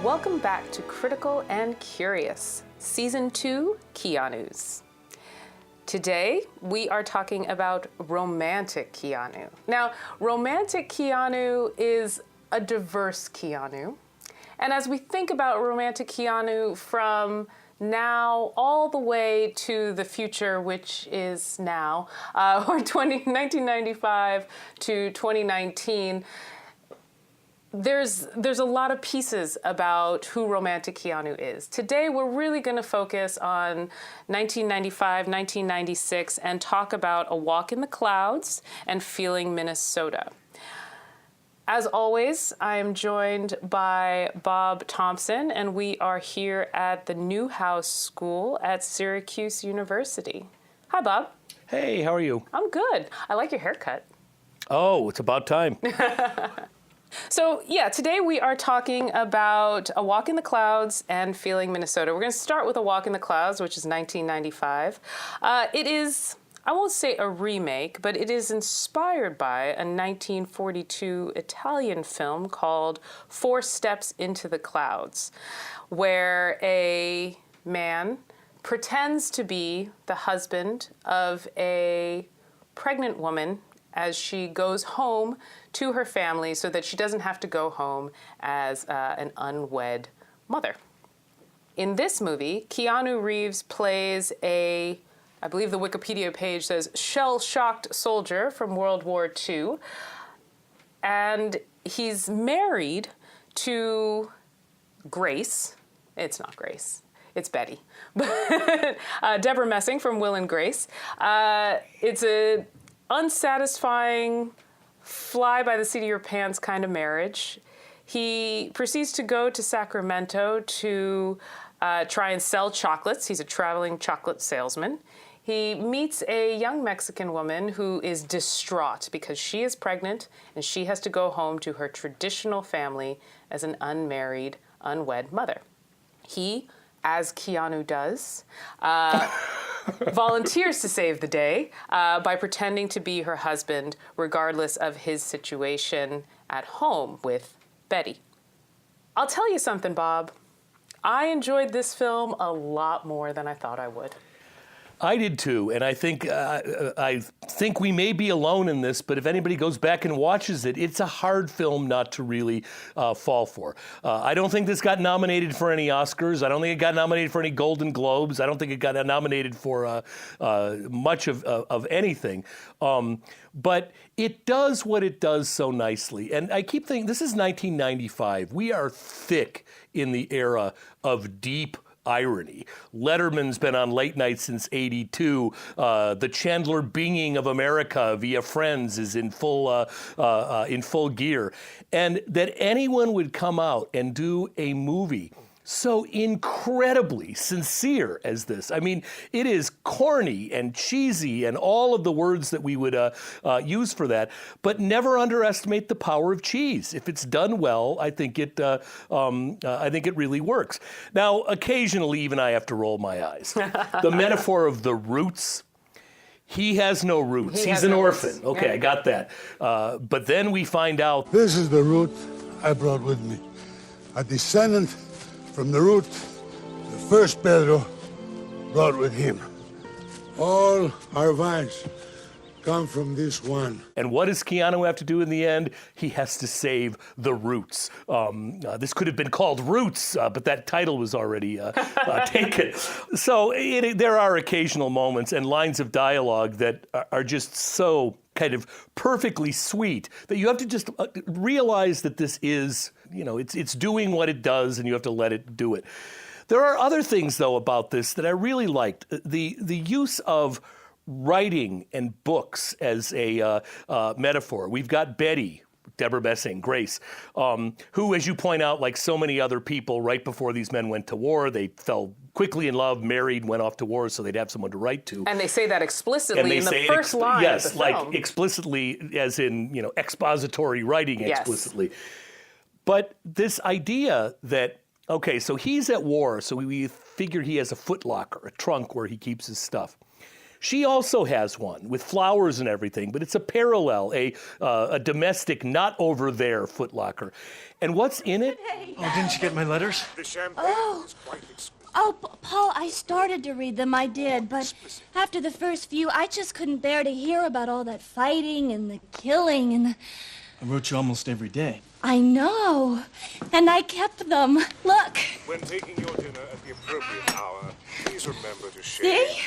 Welcome back to Critical and Curious, Season 2, Keanu's. Today, we are talking about Romantic Keanu. Now, Romantic Keanu is a diverse Keanu. And as we think about Romantic Keanu from now all the way to the future, which is now, or 1995 to 2019, there's a lot of pieces about who Romantic Keanu is. Today, we're really going to focus on 1995, 1996, and talk about A Walk in the Clouds and Feeling Minnesota. As always, I am joined by Bob Thompson, and we are here at the Newhouse School at Syracuse University. Hi, Bob. Hey, how are you? I'm good. I like your haircut. Oh, it's about time. So, yeah, today we are talking about A Walk in the Clouds and Feeling Minnesota. We're going to start with A Walk in the Clouds, which is 1995. It is, I won't say a remake, but it is inspired by a 1942 Italian film called 4 Steps into the Clouds, where a man pretends to be the husband of a pregnant woman as she goes home to her family so that she doesn't have to go home as an unwed mother. In this movie, Keanu Reeves plays I believe the Wikipedia page says, shell-shocked soldier from World War II. And he's married to Grace. It's not Grace. It's Betty. Deborah Messing from Will and Grace. It's a unsatisfying, fly-by-the-seat-of-your-pants kind of marriage. He proceeds to go to Sacramento to try and sell chocolates. He's a traveling chocolate salesman. He meets a young Mexican woman who is distraught because she is pregnant and she has to go home to her traditional family as an unmarried, unwed mother. He, as Keanu does, volunteers to save the day by pretending to be her husband, regardless of his situation at home with Betty. I'll tell you something, Bob. I enjoyed this film a lot more than I thought I would. I did too, and I think we may be alone in this, but if anybody goes back and watches it, it's a hard film not to really fall for. I don't think this got nominated for any Oscars. I don't think it got nominated for any Golden Globes. I don't think it got nominated for much of anything. But it does what it does so nicely. And I keep thinking, this is 1995. We are thick in the era of deep irony. Letterman's been on late night since '82. The Chandler Binging of America via Friends is in full gear. And that anyone would come out and do a movie so incredibly sincere as this. I mean, it is corny and cheesy and all of the words that we would use for that, but never underestimate the power of cheese. If it's done well, I think it really works. Now, occasionally, even I have to roll my eyes. The metaphor of the roots. He has no roots. He's an orphan. Okay, I got that. But then we find out. This is the root I brought with me. A descendant from the root the first Pedro brought with him. All our vines come from this one. And what does Keanu have to do in the end? He has to save the roots. This could have been called Roots, but that title was already taken. So there are occasional moments and lines of dialogue that are just so kind of perfectly sweet that you have to just realize that this is, it's doing what it does and you have to let it do it. There are other things, though, about this that I really liked. The use of writing and books as a metaphor. We've got Betty, Deborah Messing, Grace, who, as you point out, like so many other people, right before these men went to war, they fell quickly in love, married, went off to war, so they'd have someone to write to. And they say that explicitly in the first line of the film. Yes, like explicitly, as in, expository writing explicitly. Yes. But this idea that, okay, so he's at war, so we figure he has a footlocker, a trunk where he keeps his stuff. She also has one with flowers and everything, but it's a parallel, a domestic, not over there Foot Locker. And what's in it? Oh, didn't you get my letters? The champagne is quite exquisite. Oh, Paul, I started to read them, I did, but after the first few, I just couldn't bear to hear about all that fighting and the killing and the... I wrote you almost every day. I know, and I kept them. Look. When taking your dinner at the appropriate hour, please remember to share. See?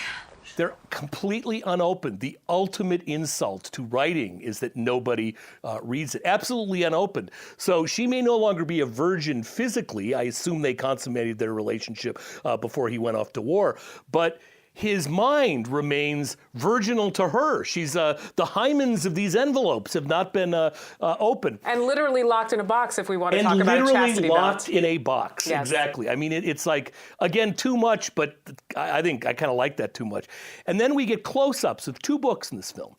They're completely unopened. The ultimate insult to writing is that nobody reads it. Absolutely unopened. So she may no longer be a virgin physically. I assume they consummated their relationship before he went off to war. But his mind remains virginal to her. She's the hymens of these envelopes have not been opened. And literally locked in a box if we want to talk about a literally chastity locked belt. in a box. Yes. Exactly. I mean, it's like, again, too much, but I think I kind of like that too much. And then we get close-ups of 2 books in this film.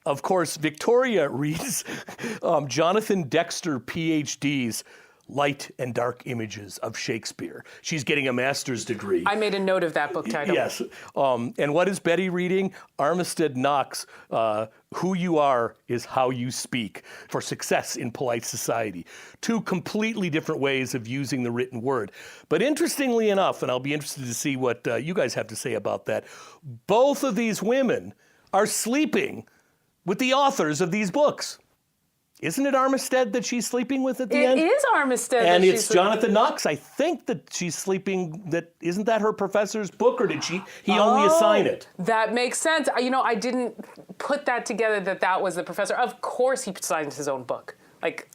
Of course, Victoria reads Jonathan Dexter, PhD's Light and Dark Images of Shakespeare. She's getting a master's degree. I made a note of that book title. Yes. And what is Betty reading? Armistead Knox, Who You Are is How You Speak for Success in Polite Society. 2 completely different ways of using the written word. But interestingly enough, and I'll be interested to see what you guys have to say about that, both of these women are sleeping with the authors of these books. Isn't it Armistead that she's sleeping with at the end? It is Armistead. And that it's she's Jonathan Knox. I think that she's sleeping. Isn't that her professor's book, or did he only assign it? That makes sense. You know, I didn't put that together that was the professor. Of course he signed his own book. Like,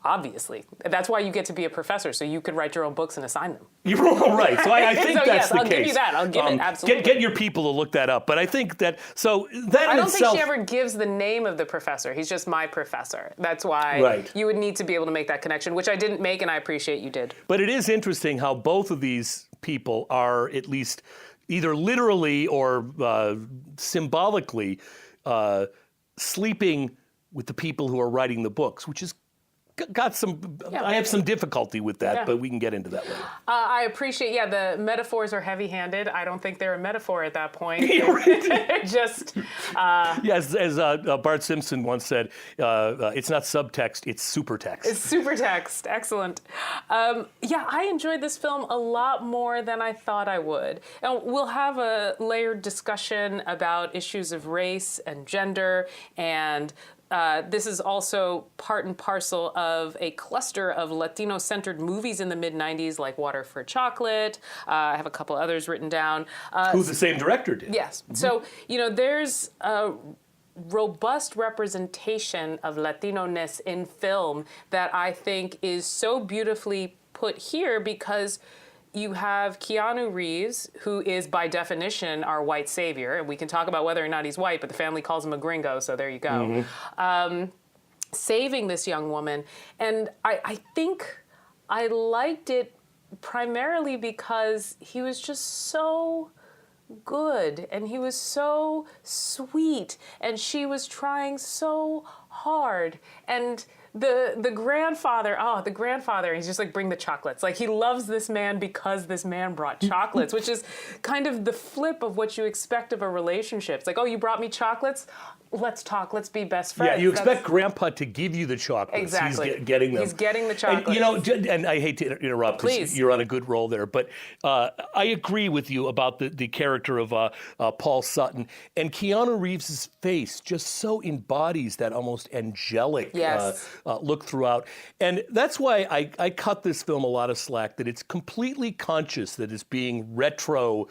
obviously. That's why you get to be a professor, so you could write your own books and assign them. You're all right. So I think So, that's yes, the I'll case. give you that. I'll give it, absolutely. Get your people to look that up. But I think that, so that I in don't itself... think she ever gives the name of the professor. He's just my professor. That's why Right. you would need to be able to make that connection, which I didn't make, and I appreciate you did. But it is interesting how both of these people are at least either literally or symbolically sleeping with the people who are writing the books, which is got some, I have some difficulty with that, but we can get into that later. I appreciate, the metaphors are heavy-handed. I don't think they're a metaphor at that point. Right. Just... Yes, as Bart Simpson once said, it's not subtext, it's supertext. It's supertext. Excellent. I enjoyed this film a lot more than I thought I would. And we'll have a layered discussion about issues of race and gender, and this is also part and parcel of a cluster of Latino-centered movies in the mid-'90s, like Water for Chocolate. I have a couple others written down. Who the same director did. Yes. Mm-hmm. So, there's a robust representation of Latino-ness in film that I think is so beautifully put here because you have Keanu Reeves, who is by definition our white savior, and we can talk about whether or not he's white, but the family calls him a gringo, so there you go. Mm-hmm. Saving this young woman. And I think I liked it primarily because he was just so good and he was so sweet and she was trying so hard. And the grandfather, he's just like, bring the chocolates. Like, he loves this man because this man brought chocolates, which is kind of the flip of what you expect of a relationship. It's like, oh, you brought me chocolates? Let's talk. Let's be best friends. Yeah, you expect Grandpa to give you the chocolates. Exactly. He's getting them. He's getting the chocolates. And, and I hate to interrupt because you're on a good roll there, but I agree with you about the character of Paul Sutton. And Keanu Reeves' face just so embodies that almost angelic look throughout. And that's why I cut this film a lot of slack, that it's completely conscious that it's being retro.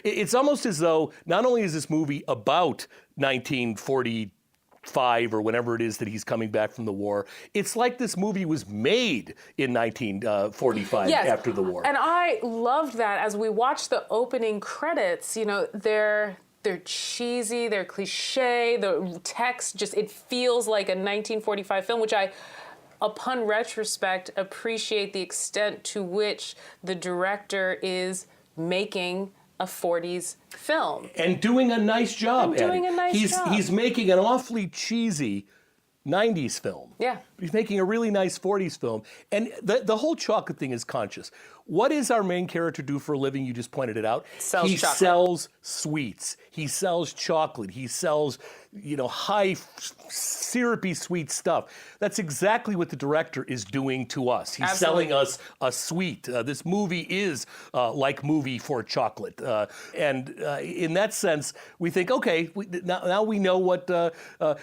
It's almost as though not only is this movie about 1945 or whenever it is that he's coming back from the war, it's like this movie was made in 1945 after the war. And I loved that as we watched the opening credits, they're cheesy, they're cliche, the text it feels like a 1945 film, which I, upon retrospect, appreciate the extent to which the director is making a 40s film. And doing a nice job at it. He's He's making an awfully cheesy 90s film. Yeah. But he's making a really nice 40s film. And the whole chocolate thing is conscious. What does our main character do for a living? You just pointed it out. Sells he chocolate. sells sweets. He sells chocolate. He sells, high syrupy sweet stuff. That's exactly what the director is doing to us. He's Absolutely. selling us a sweet. This movie is like movie for chocolate. And in that sense, we think, okay, now we know what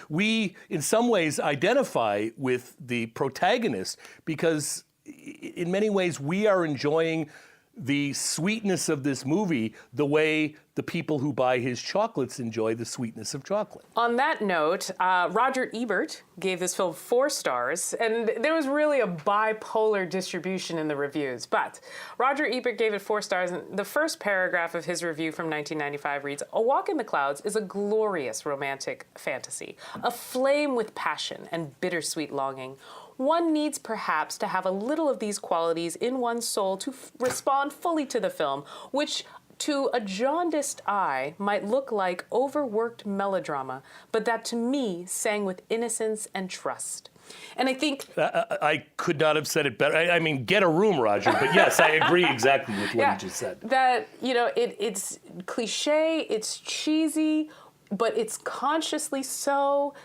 we, in some ways, identify with the protagonist, because in many ways we are enjoying the sweetness of this movie the way the people who buy his chocolates enjoy the sweetness of chocolate. On that note, Roger Ebert gave this film 4 stars, and there was really a bipolar distribution in the reviews. But Roger Ebert gave it 4 stars, and the first paragraph of his review from 1995 reads, "A Walk in the Clouds is a glorious romantic fantasy, aflame with passion and bittersweet longing. One needs perhaps to have a little of these qualities in one's soul to respond fully to the film, which to a jaundiced eye might look like overworked melodrama, but that to me sang with innocence and trust." And I think... I could not have said it better. I mean, get a room, Roger. But yes, I agree exactly with what you just said. That, it's cliche, it's cheesy, but it's consciously so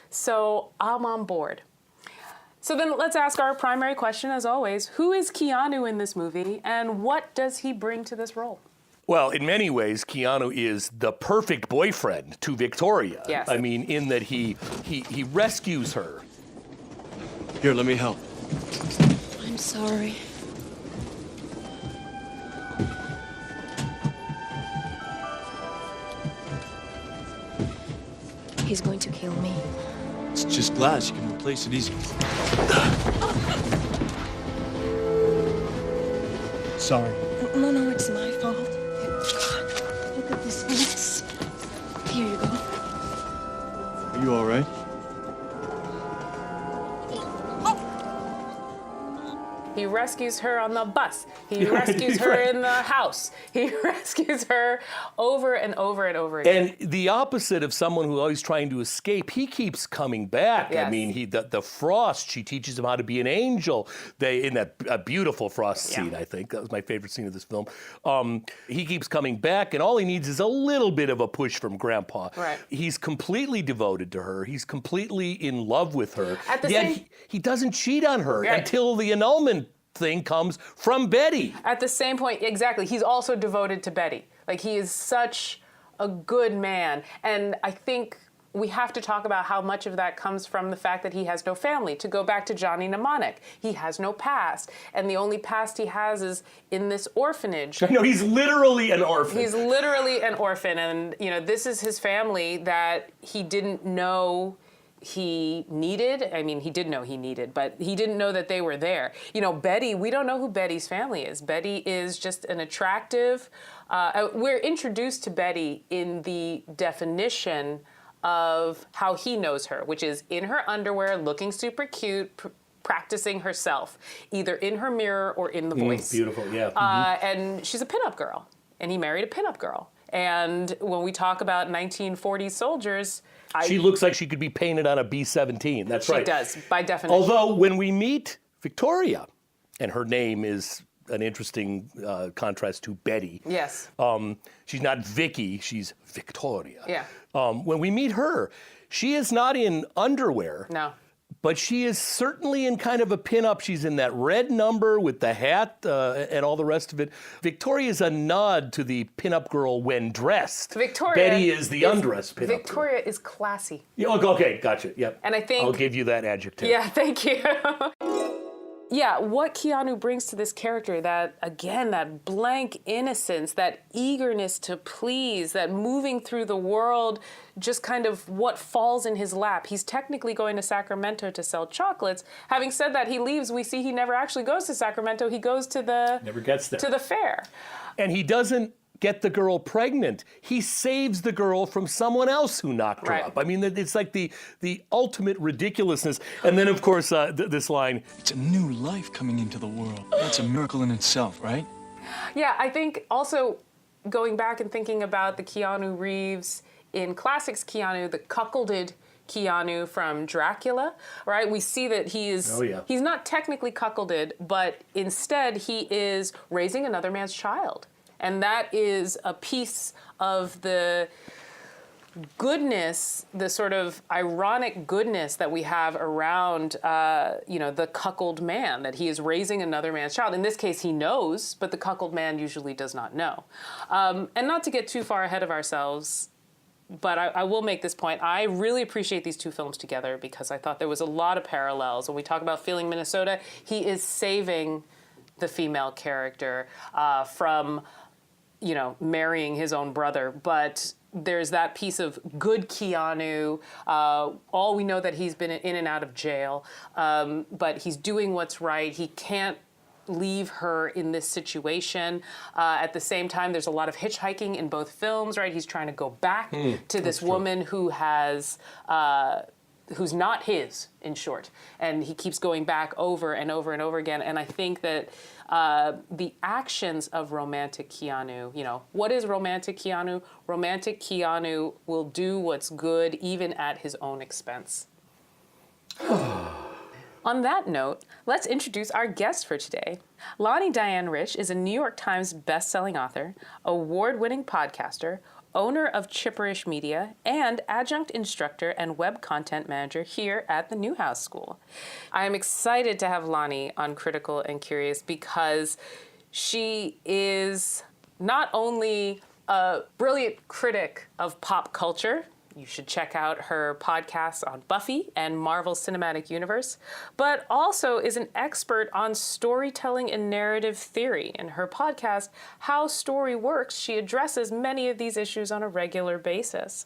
I'm on board. So then let's ask our primary question, as always. Who is Keanu in this movie, and what does he bring to this role? Well, in many ways, Keanu is the perfect boyfriend to Victoria. Yes. I mean, in that he rescues her. Here, let me help. I'm sorry. He's going to kill me. It's just glass. You can replace it easy. Sorry. No, it's my fault. Look at this mess. Here you go. Are you all right? He rescues her on the bus. He rescues her in the house. He rescues her over and over and over again. And the opposite of someone who's always trying to escape, he keeps coming back. Yes. I mean, the Frost, she teaches him how to be an angel. In that beautiful Frost scene, I think. That was my favorite scene of this film. He keeps coming back, and all he needs is a little bit of a push from Grandpa. Right. He's completely devoted to her. He's completely in love with her. Yet he doesn't cheat on her until the annulment thing comes from Betty. At the same point, exactly, he's also devoted to Betty. Like, he is such a good man. And I think we have to talk about how much of that comes from the fact that he has no family. To go back to Johnny Mnemonic, he has no past. And the only past he has is in this orphanage. No, he's literally an orphan. He's literally an orphan. And, this is his family that he didn't know he needed. I mean, he did know he needed, but he didn't know that they were there. Betty, we don't know who Betty's family is. Betty is just an attractive, we're introduced to Betty in the definition of how he knows her, which is in her underwear, looking super cute, practicing herself, either in her mirror or in the voice. Beautiful, yeah. And she's a pinup girl, and he married a pinup girl. And when we talk about 1940s soldiers, She looks like she could be painted on a B-17. That's right. She does, by definition. Although when we meet Victoria, and her name is an interesting contrast to Betty. Yes. She's not Vicky, she's Victoria. Yeah. When we meet her, she is not in underwear. No. But she is certainly in kind of a pinup. She's in that red number with the hat and all the rest of it. Victoria is a nod to the pinup girl when dressed. Betty is the undressed pinup Victoria girl. is classy. Yeah, okay, gotcha. Yep. And I think I'll give you that adjective. Yeah, thank you. Yeah, what Keanu brings to this character, that blank innocence, that eagerness to please, that moving through the world, just kind of what falls in his lap. He's technically going to Sacramento to sell chocolates. Having said that, he leaves. We see he never actually goes to Sacramento. He goes to Never gets there. to the fair. And he doesn't get the girl pregnant. He saves the girl from someone else who knocked her up. I mean, it's like the ultimate ridiculousness. And then, of course, this line. It's a new life coming into the world. That's a miracle in itself, right? Yeah, I think also going back and thinking about the Keanu Reeves in classics Keanu, the cuckolded Keanu from Dracula, right? We see that he's not technically cuckolded, but instead he is raising another man's child. And that is a piece of the goodness, the sort of ironic goodness that we have around, the cuckold man, that he is raising another man's child. In this case, he knows, but the cuckold man usually does not know. And not to get too far ahead of ourselves, but I will make this point. I really appreciate these two films together because I thought there was a lot of parallels. When we talk about Feeling Minnesota, he is saving the female character from, marrying his own brother. But there's that piece of good Keanu. All we know that he's been in and out of jail, but he's doing what's right. He can't leave her in this situation. At the same time, there's a lot of hitchhiking in both films, right? He's trying to go back to this woman who has, who's not his, in short. And he keeps going back over and over and over again. And I think that the actions of Romantic Keanu, what is Romantic Keanu? Romantic Keanu will do what's good even at his own expense. On that note, let's introduce our guest for today. Lani Rich is a New York Times best-selling author, award-winning podcaster, owner of Chipperish Media, and adjunct instructor and web content manager here at the Newhouse School. I am excited to have Lani on Critical and Curious because she is not only a brilliant critic of pop culture. You should check out her podcasts on Buffy and Marvel Cinematic Universe, but also is an expert on storytelling and narrative theory. In her podcast, How Story Works, she addresses many of these issues on a regular basis.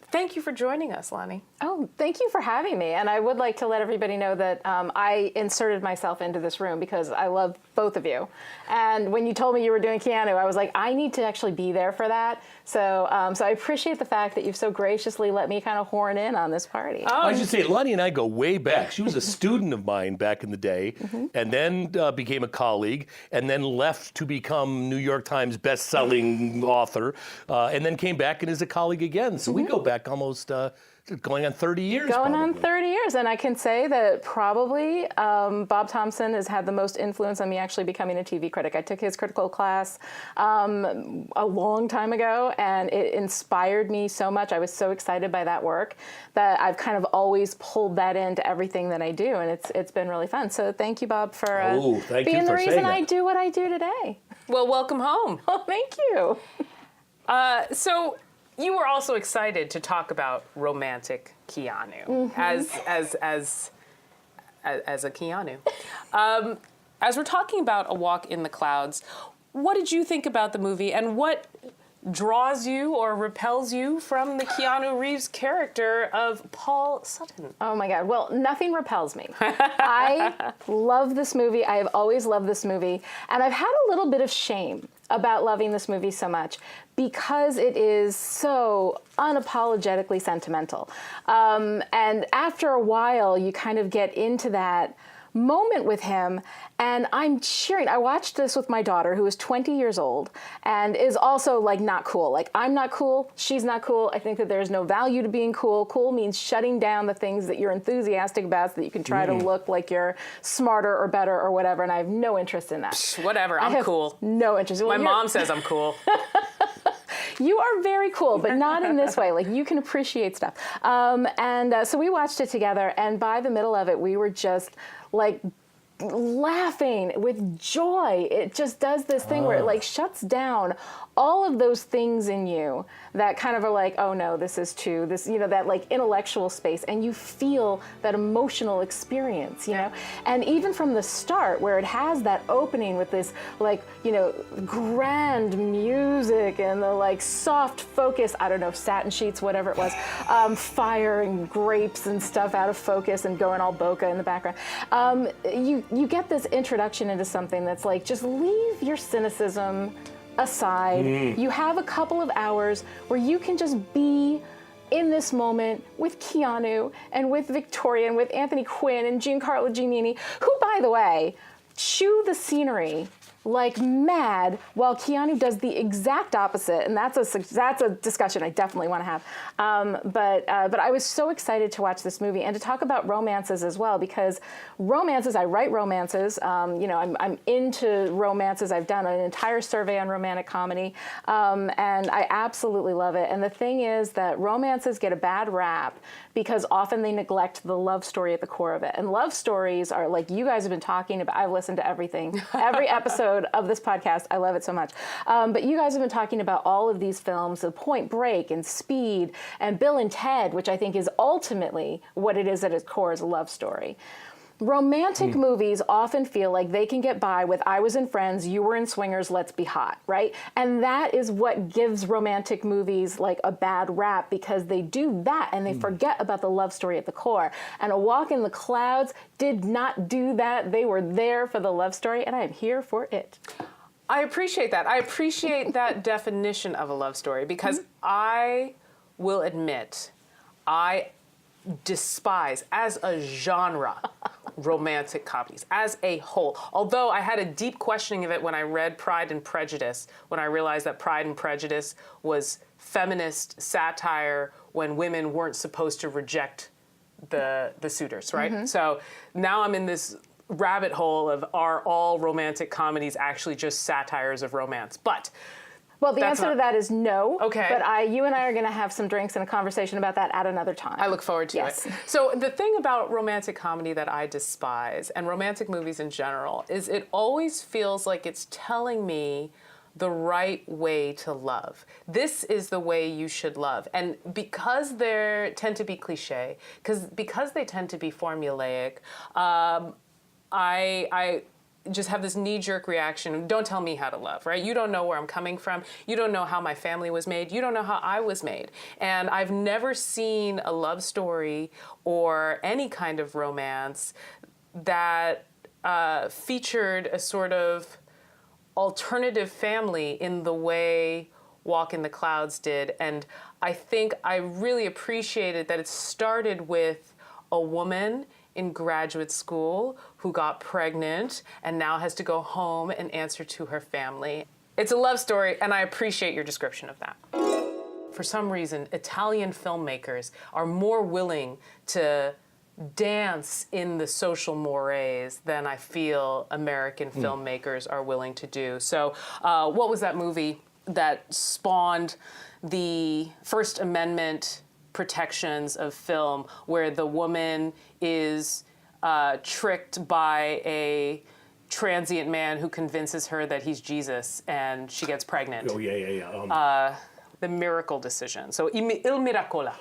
Thank you for joining us, Lani. Oh, thank you for having me. And I would like to let everybody know that I inserted myself into this room because I love both of you. And when you told me you were doing Keanu, I was like, I need to actually be there for that. So I appreciate the fact that you've so graciously let me kind of horn in on this party. I should say, Lani and I go way back. She was a student of mine back in the day, and then became a colleague, and then left to become New York Times best-selling author, and then came back and is a colleague again. So we go back almost going on 30 years. Going probably. on 30 years. And I can say that probably Bob Thompson has had the most influence on me actually becoming a TV critic. I took his critical class a long time ago, and it inspired me so much. I was so excited by that work that I've kind of always pulled that into everything that I do, and it's been really fun. So thank you, Bob, for being the reason I do what I do today. Well, welcome home. Well, thank you. So you were also excited to talk about Romantic Keanu as a Keanu. As we're talking about A Walk in the Clouds, what did you think about the movie, and what draws you or repels you from the Keanu Reeves character of Paul Sutton? Oh my God. Well, nothing repels me. I love this movie. I have always loved this movie. And I've had a little bit of shame about loving this movie so much because it is so unapologetically sentimental. And after a while, you kind of get into that moment with him, and I'm cheering. I watched this with my daughter, who is 20 years old and is also like not cool. Like, I'm not cool, she's not cool. I think that there's no value to being cool. Cool means shutting down the things that you're enthusiastic about so that you can try to look like you're smarter or better or whatever, and I have no interest in that. Whatever, I'm cool. No interest. My mom says I'm cool. You are very cool, but not in this way. Like, you can appreciate stuff. So we watched it together, and by the middle of it, we were just like laughing with joy. It just does this thing where it like shuts down all of those things in you that kind of are like, oh no, this is too, this, that like intellectual space, and you feel that emotional experience, And even from the start, where it has that opening with this like, grand music and the like soft focus, I don't know, satin sheets, whatever it was, fire and grapes and stuff out of focus and going all bokeh in the background. You get this introduction into something that's like, just leave your cynicism aside. You have a couple of hours where you can just be in this moment with Keanu and with Victoria and with Anthony Quinn and Giancarlo Giannini, who, by the way, chew the scenery like mad, while Keanu does the exact opposite, and that's a discussion I definitely want to have. But I was so excited to watch this movie and to talk about romances as well, because romances, I write romances. I'm into romances. I've done an entire survey on romantic comedy, and I absolutely love it. And the thing is that romances get a bad rap because often they neglect the love story at the core of it. And love stories are, like you guys have been talking about. I've listened to everything, every episode of this podcast. I love it so much. But you guys have been talking about all of these films, the Point Break and Speed and Bill and Ted, which I think is ultimately what it is at its core, is a love story. Romantic movies often feel like they can get by with I was in Friends, you were in Swingers, let's be hot, right? And that is what gives romantic movies like a bad rap, because they do that and they forget about the love story at the core. And A Walk in the Clouds did not do that. They were there for the love story, and I am here for it. I appreciate that. I appreciate that definition of a love story, because I will admit, I despise, as a genre, romantic comedies as a whole. Although I had a deep questioning of it when I read Pride and Prejudice, when I realized that Pride and Prejudice was feminist satire when women weren't supposed to reject the suitors, right? So now I'm in this rabbit hole of, are all romantic comedies actually just satires of romance? But well, the answer to that is no. Okay. But you and I are going to have some drinks and a conversation about that at another time. I look forward to it. So the thing about romantic comedy that I despise, and romantic movies in general, is it always feels like it's telling me the right way to love. This is the way you should love. And because they tend to be cliche, because they tend to be formulaic, I just have this knee-jerk reaction. Don't tell me how to love, right? You don't know where I'm coming from. You don't know how my family was made. You don't know how I was made. And I've never seen a love story or any kind of romance that featured a sort of alternative family in the way Walk in the Clouds did. And I think I really appreciated that it started with a woman in graduate school who got pregnant and now has to go home and answer to her family. It's a love story, and I appreciate your description of that. For some reason, Italian filmmakers are more willing to dance in the social mores than I feel American filmmakers are willing to do. So what was that movie that spawned the First Amendment protections of film, where the woman is tricked by a transient man who convinces her that he's Jesus, and she gets pregnant? Oh, yeah. The Miracle Decision. So Il Miracolo.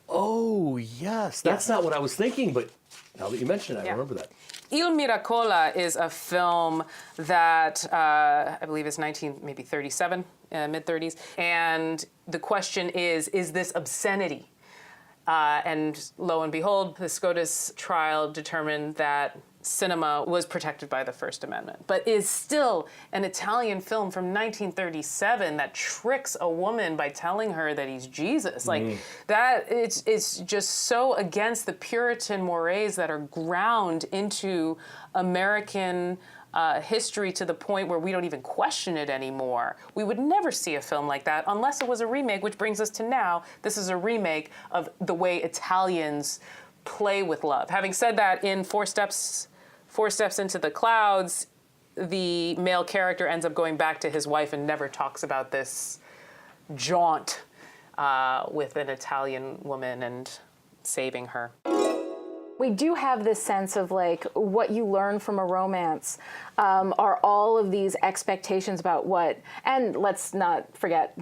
Oh, yes. That's not what I was thinking, but now that you mention it, I remember that. Il Miracolo is a film that I believe is 1937, mid-30s. And the question is this obscenity? And lo and behold, the SCOTUS trial determined that cinema was protected by the First Amendment, but is still an Italian film from 1937 that tricks a woman by telling her that he's Jesus. Like that, it's just so against the Puritan mores that are ground into American history, to the point where we don't even question it anymore. We would never see a film like that unless it was a remake, which brings us to now. This is a remake of the way Italians play with love. Having said that, in Four Steps into the Clouds, the male character ends up going back to his wife and never talks about this jaunt with an Italian woman and saving her. We do have this sense of like what you learn from a romance are all of these expectations about what, and let's not forget,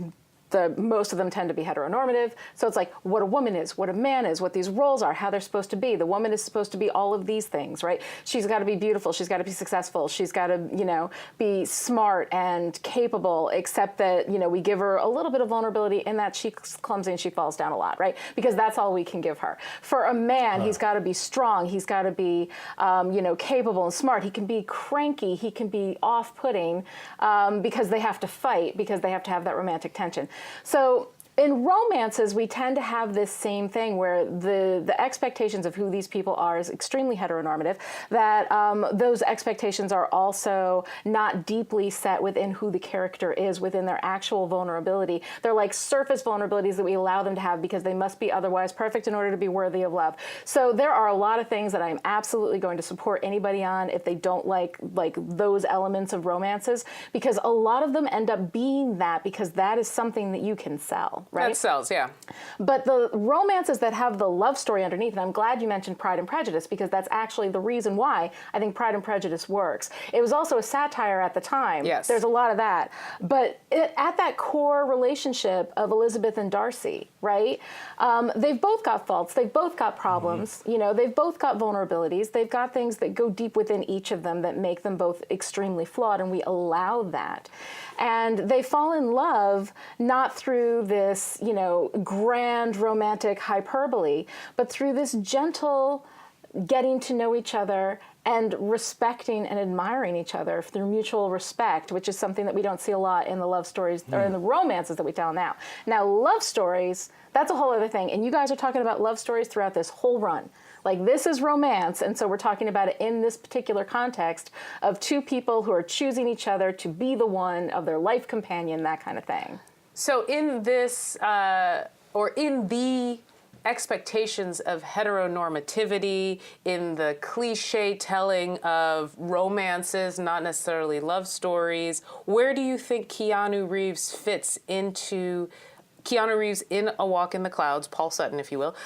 most of them tend to be heteronormative. So it's like what a woman is, what a man is, what these roles are, how they're supposed to be. The woman is supposed to be all of these things, right? She's got to be beautiful. She's got to be successful. She's got to, be smart and capable, except that, we give her a little bit of vulnerability in that she's clumsy and she falls down a lot, right? Because that's all we can give her. For a man, he's got to be strong. He's got to be, capable and smart. He can be cranky. He can be off-putting because they have to fight, because they have to have that romantic tension. So in romances, we tend to have this same thing where the expectations of who these people are is extremely heteronormative, that those expectations are also not deeply set within who the character is, within their actual vulnerability. They're like surface vulnerabilities that we allow them to have because they must be otherwise perfect in order to be worthy of love. So there are a lot of things that I'm absolutely going to support anybody on if they don't like those elements of romances, because a lot of them end up being that because that is something that you can sell. Right? That sells, yeah. But the romances that have the love story underneath, and I'm glad you mentioned Pride and Prejudice, because that's actually the reason why I think Pride and Prejudice works. It was also a satire at the time. Yes. There's a lot of that. But at that core relationship of Elizabeth and Darcy, right? They've both got faults. They've both got problems. You know, they've both got vulnerabilities. They've got things that go deep within each of them that make them both extremely flawed, and we allow that. And they fall in love not through this, you know, grand romantic hyperbole, but through this gentle getting to know each other and respecting and admiring each other through mutual respect, which is something that we don't see a lot in the love stories or in the romances that we tell now. Now, love stories, that's a whole other thing. And you guys are talking about love stories throughout this whole run. Like, this is romance, and so we're talking about it in this particular context of two people who are choosing each other to be the one of their life companion, that kind of thing. So in this, or in the expectations of heteronormativity, in the cliche telling of romances, not necessarily love stories, where do you think Keanu Reeves fits into, Keanu Reeves in A Walk in the Clouds, Paul Sutton, if you will,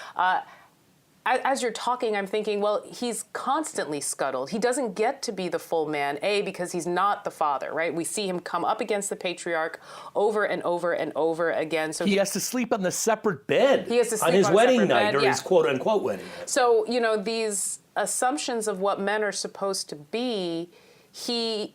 as you're talking, I'm thinking, well, he's constantly scuttled. He doesn't get to be the full man, because he's not the father, right? We see him come up against the patriarch over and over and over again. So he has to sleep on the separate bed. He has to sleep on his on a wedding separate night, bed, or yeah. his quote-unquote wedding night. So, you know, these assumptions of what men are supposed to be, he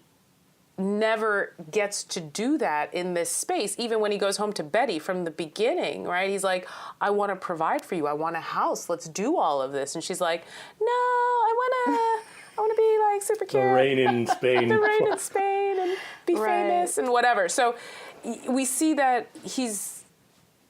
never gets to do that in this space, even when he goes home to Betty from the beginning, right? He's like, I want to provide for you. I want a house. Let's do all of this. And she's like, no, I want to be like super cute. The rain in Spain. The rain in Spain and be famous and whatever. So we see that his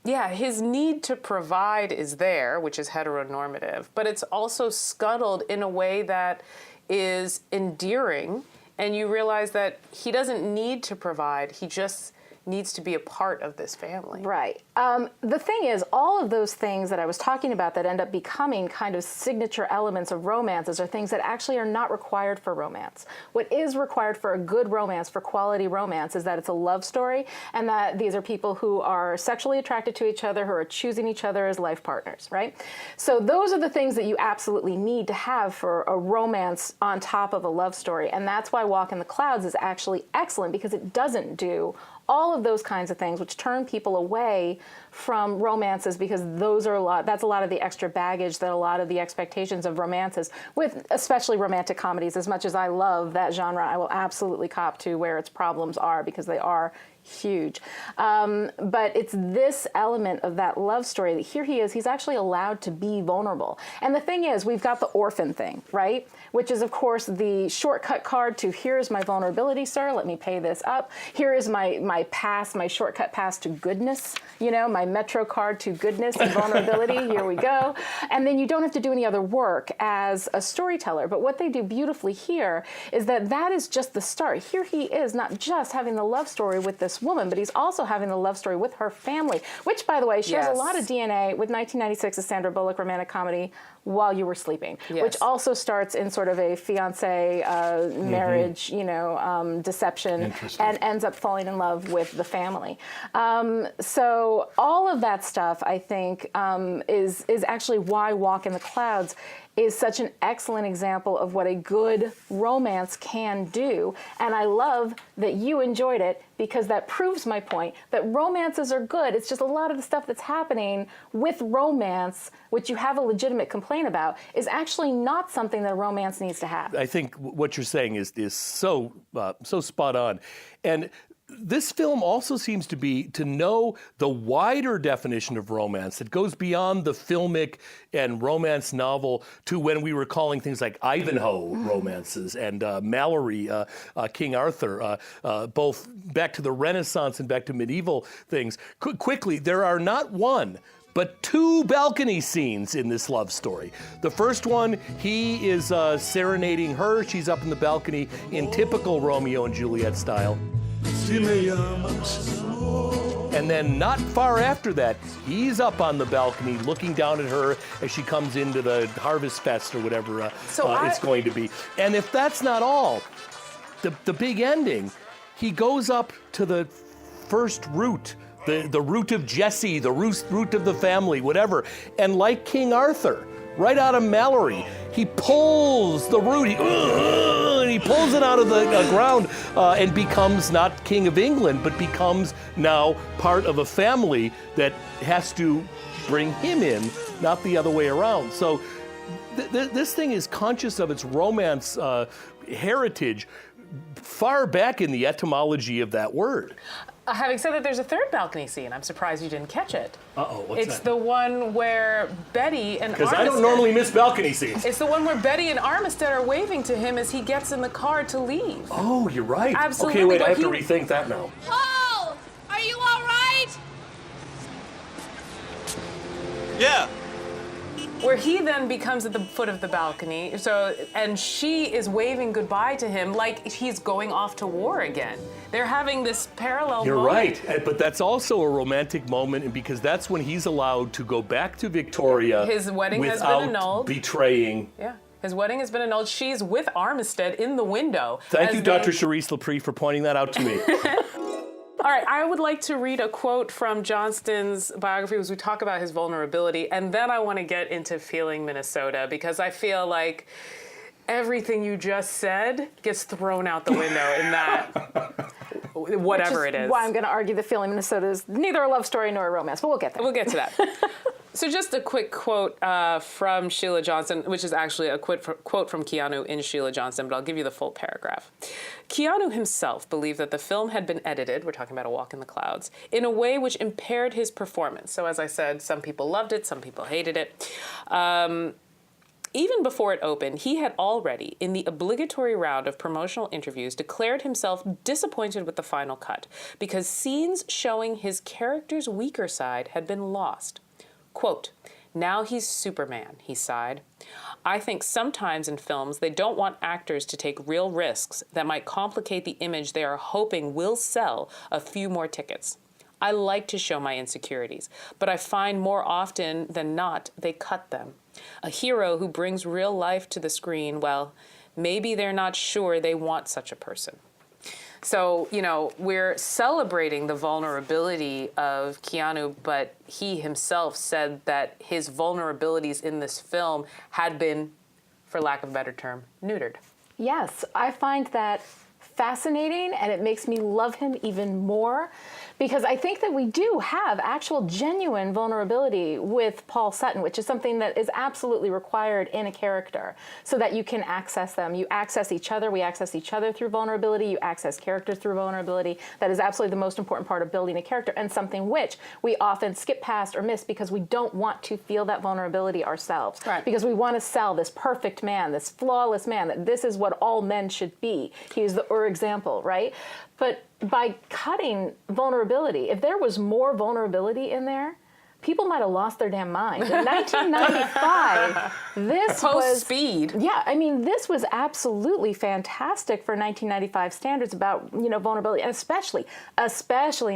need to provide is there, which is heteronormative, but it's also scuttled in a way that is endearing. And you realize that he doesn't need to provide. He just needs to be a part of this family. Right. The thing is, all of those things that I was talking about that end up becoming kind of signature elements of romances are things that actually are not required for romance. What is required for a good romance, for quality romance, is that it's a love story and that these are people who are sexually attracted to each other, who are choosing each other as life partners, right? So those are the things that you absolutely need to have for a romance on top of a love story. And that's why Walk in the Clouds is actually excellent, because it doesn't do all of those kinds of things which turn people away from romances, because that's a lot of the extra baggage that a lot of the expectations of romances, with especially romantic comedies. As much as I love that genre, I will absolutely cop to where its problems are, because they are huge. But it's this element of that love story that here he is, he's actually allowed to be vulnerable. And the thing is, we've got the orphan thing, right? Which is, of course, the shortcut card to, here's my vulnerability, sir, let me pay this up. Here is my pass, my shortcut pass to goodness, you know, my Metro card to goodness and vulnerability, here we go. And then you don't have to do any other work as a storyteller. But what they do beautifully here is that is just the start. Here he is, not just having the love story with this woman, but he's also having the love story with her family, which, by the way, shares a lot of DNA with 1996's Sandra Bullock romantic comedy While You Were Sleeping, which also starts in sort of a fiancé marriage, you know, deception, and ends up falling in love with the family. So all of that stuff, I think, is actually why Walk in the Clouds is such an excellent example of what a good romance can do. And I love that you enjoyed it, because that proves my point that romances are good. It's just a lot of the stuff that's happening with romance, which you have a legitimate complaint about, is actually not something that a romance needs to have. I think what you're saying is so spot on. And this film also seems to know the wider definition of romance that goes beyond the filmic and romance novel to when we were calling things like Ivanhoe romances and Mallory, King Arthur, both back to the Renaissance and back to medieval things. Quickly, there are not one, but two balcony scenes in this love story. The first one, he is serenading her. She's up in the balcony in typical Romeo and Juliet style. And then not far after that, he's up on the balcony looking down at her as she comes into the Harvest Fest or whatever it's going to be. And if that's not all, the big ending, he goes up to the first root, the root of Jesse, the root of the family, whatever. And like King Arthur, right out of Mallory, he pulls the root, and he pulls it out of the ground and becomes not King of England, but becomes now part of a family that has to bring him in, not the other way around. So this thing is conscious of its romance heritage far back in the etymology of that word. Having said that, there's a third balcony scene. I'm surprised you didn't catch it. Uh-oh, what's that? It's the one where Betty and Armistead... Because I don't normally miss balcony scenes. It's the one where Betty and Armistead are waving to him as he gets in the car to leave. Oh, you're right. Absolutely. Okay, wait, I have to rethink that now. Paul! Are you all right? Yeah. Where he then becomes at the foot of the balcony, and she is waving goodbye to him like he's going off to war again. They're having this parallel You're moment. right, but that's also a romantic moment, and because that's when he's allowed to go back to Victoria. His wedding has been without annulled. Betraying. Yeah, his wedding has been annulled. She's with Armistead in the window. Thank you, Dr. Charisse Lepre, for pointing that out to me. All right, I would like to read a quote from Johnston's biography as we talk about his vulnerability, and then I want to get into Feeling Minnesota, because I feel like everything you just said gets thrown out the window in that, whatever it is. Why I'm going to argue that Feeling Minnesota is neither a love story nor a romance, but we'll get there. We'll get to that. So just a quick quote from Sheila Johnston, which is actually a quote from Keanu in Sheila Johnston, but I'll give you the full paragraph. Keanu himself believed that the film had been edited, we're talking about A Walk in the Clouds, in a way which impaired his performance. So as I said, some people loved it, some people hated it. Even before it opened, he had already, in the obligatory round of promotional interviews, declared himself disappointed with the final cut because scenes showing his character's weaker side had been lost. Quote, "Now he's Superman," he sighed. "I think sometimes in films they don't want actors to take real risks that might complicate the image they are hoping will sell a few more tickets. I like to show my insecurities, but I find more often than not they cut them. A hero who brings real life to the screen, well, maybe they're not sure they want such a person." So, we're celebrating the vulnerability of Keanu, but he himself said that his vulnerabilities in this film had been, for lack of a better term, neutered. Yes, I find that fascinating, and it makes me love him even more, because I think that we do have actual genuine vulnerability with Paul Sutton, which is something that is absolutely required in a character so that you can access them. You access each other. We access each other through vulnerability. You access characters through vulnerability. That is absolutely the most important part of building a character, and something which we often skip past or miss because we don't want to feel that vulnerability ourselves. Right. Because we want to sell this perfect man, this flawless man, that this is what all men should be. He is the example, right? But by cutting vulnerability, if there was more vulnerability in there, people might have lost their damn mind. In 1995, this was Speed. Yeah, I mean, this was absolutely fantastic for 1995 standards about vulnerability, and especially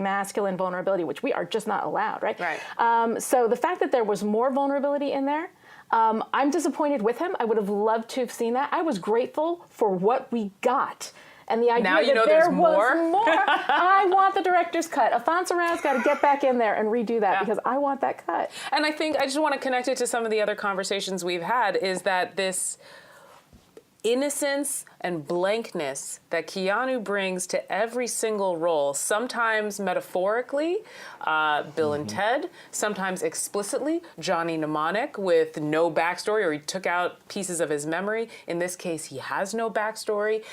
masculine vulnerability, which we are just not allowed, right? Right. So the fact that there was more vulnerability in there. I'm disappointed with him. I would have loved to have seen that. I was grateful for what we got. And the idea Now you that know there there's was more? more. I want the director's cut. Alfonso Arau's got to get back in there and redo that because I want that cut. And I think I just want to connect it to some of the other conversations we've had, is that this innocence and blankness that Keanu brings to every single role, sometimes metaphorically, Bill and Ted, sometimes explicitly, Johnny Mnemonic with no backstory, or he took out pieces of his memory. In this case, he has no backstory.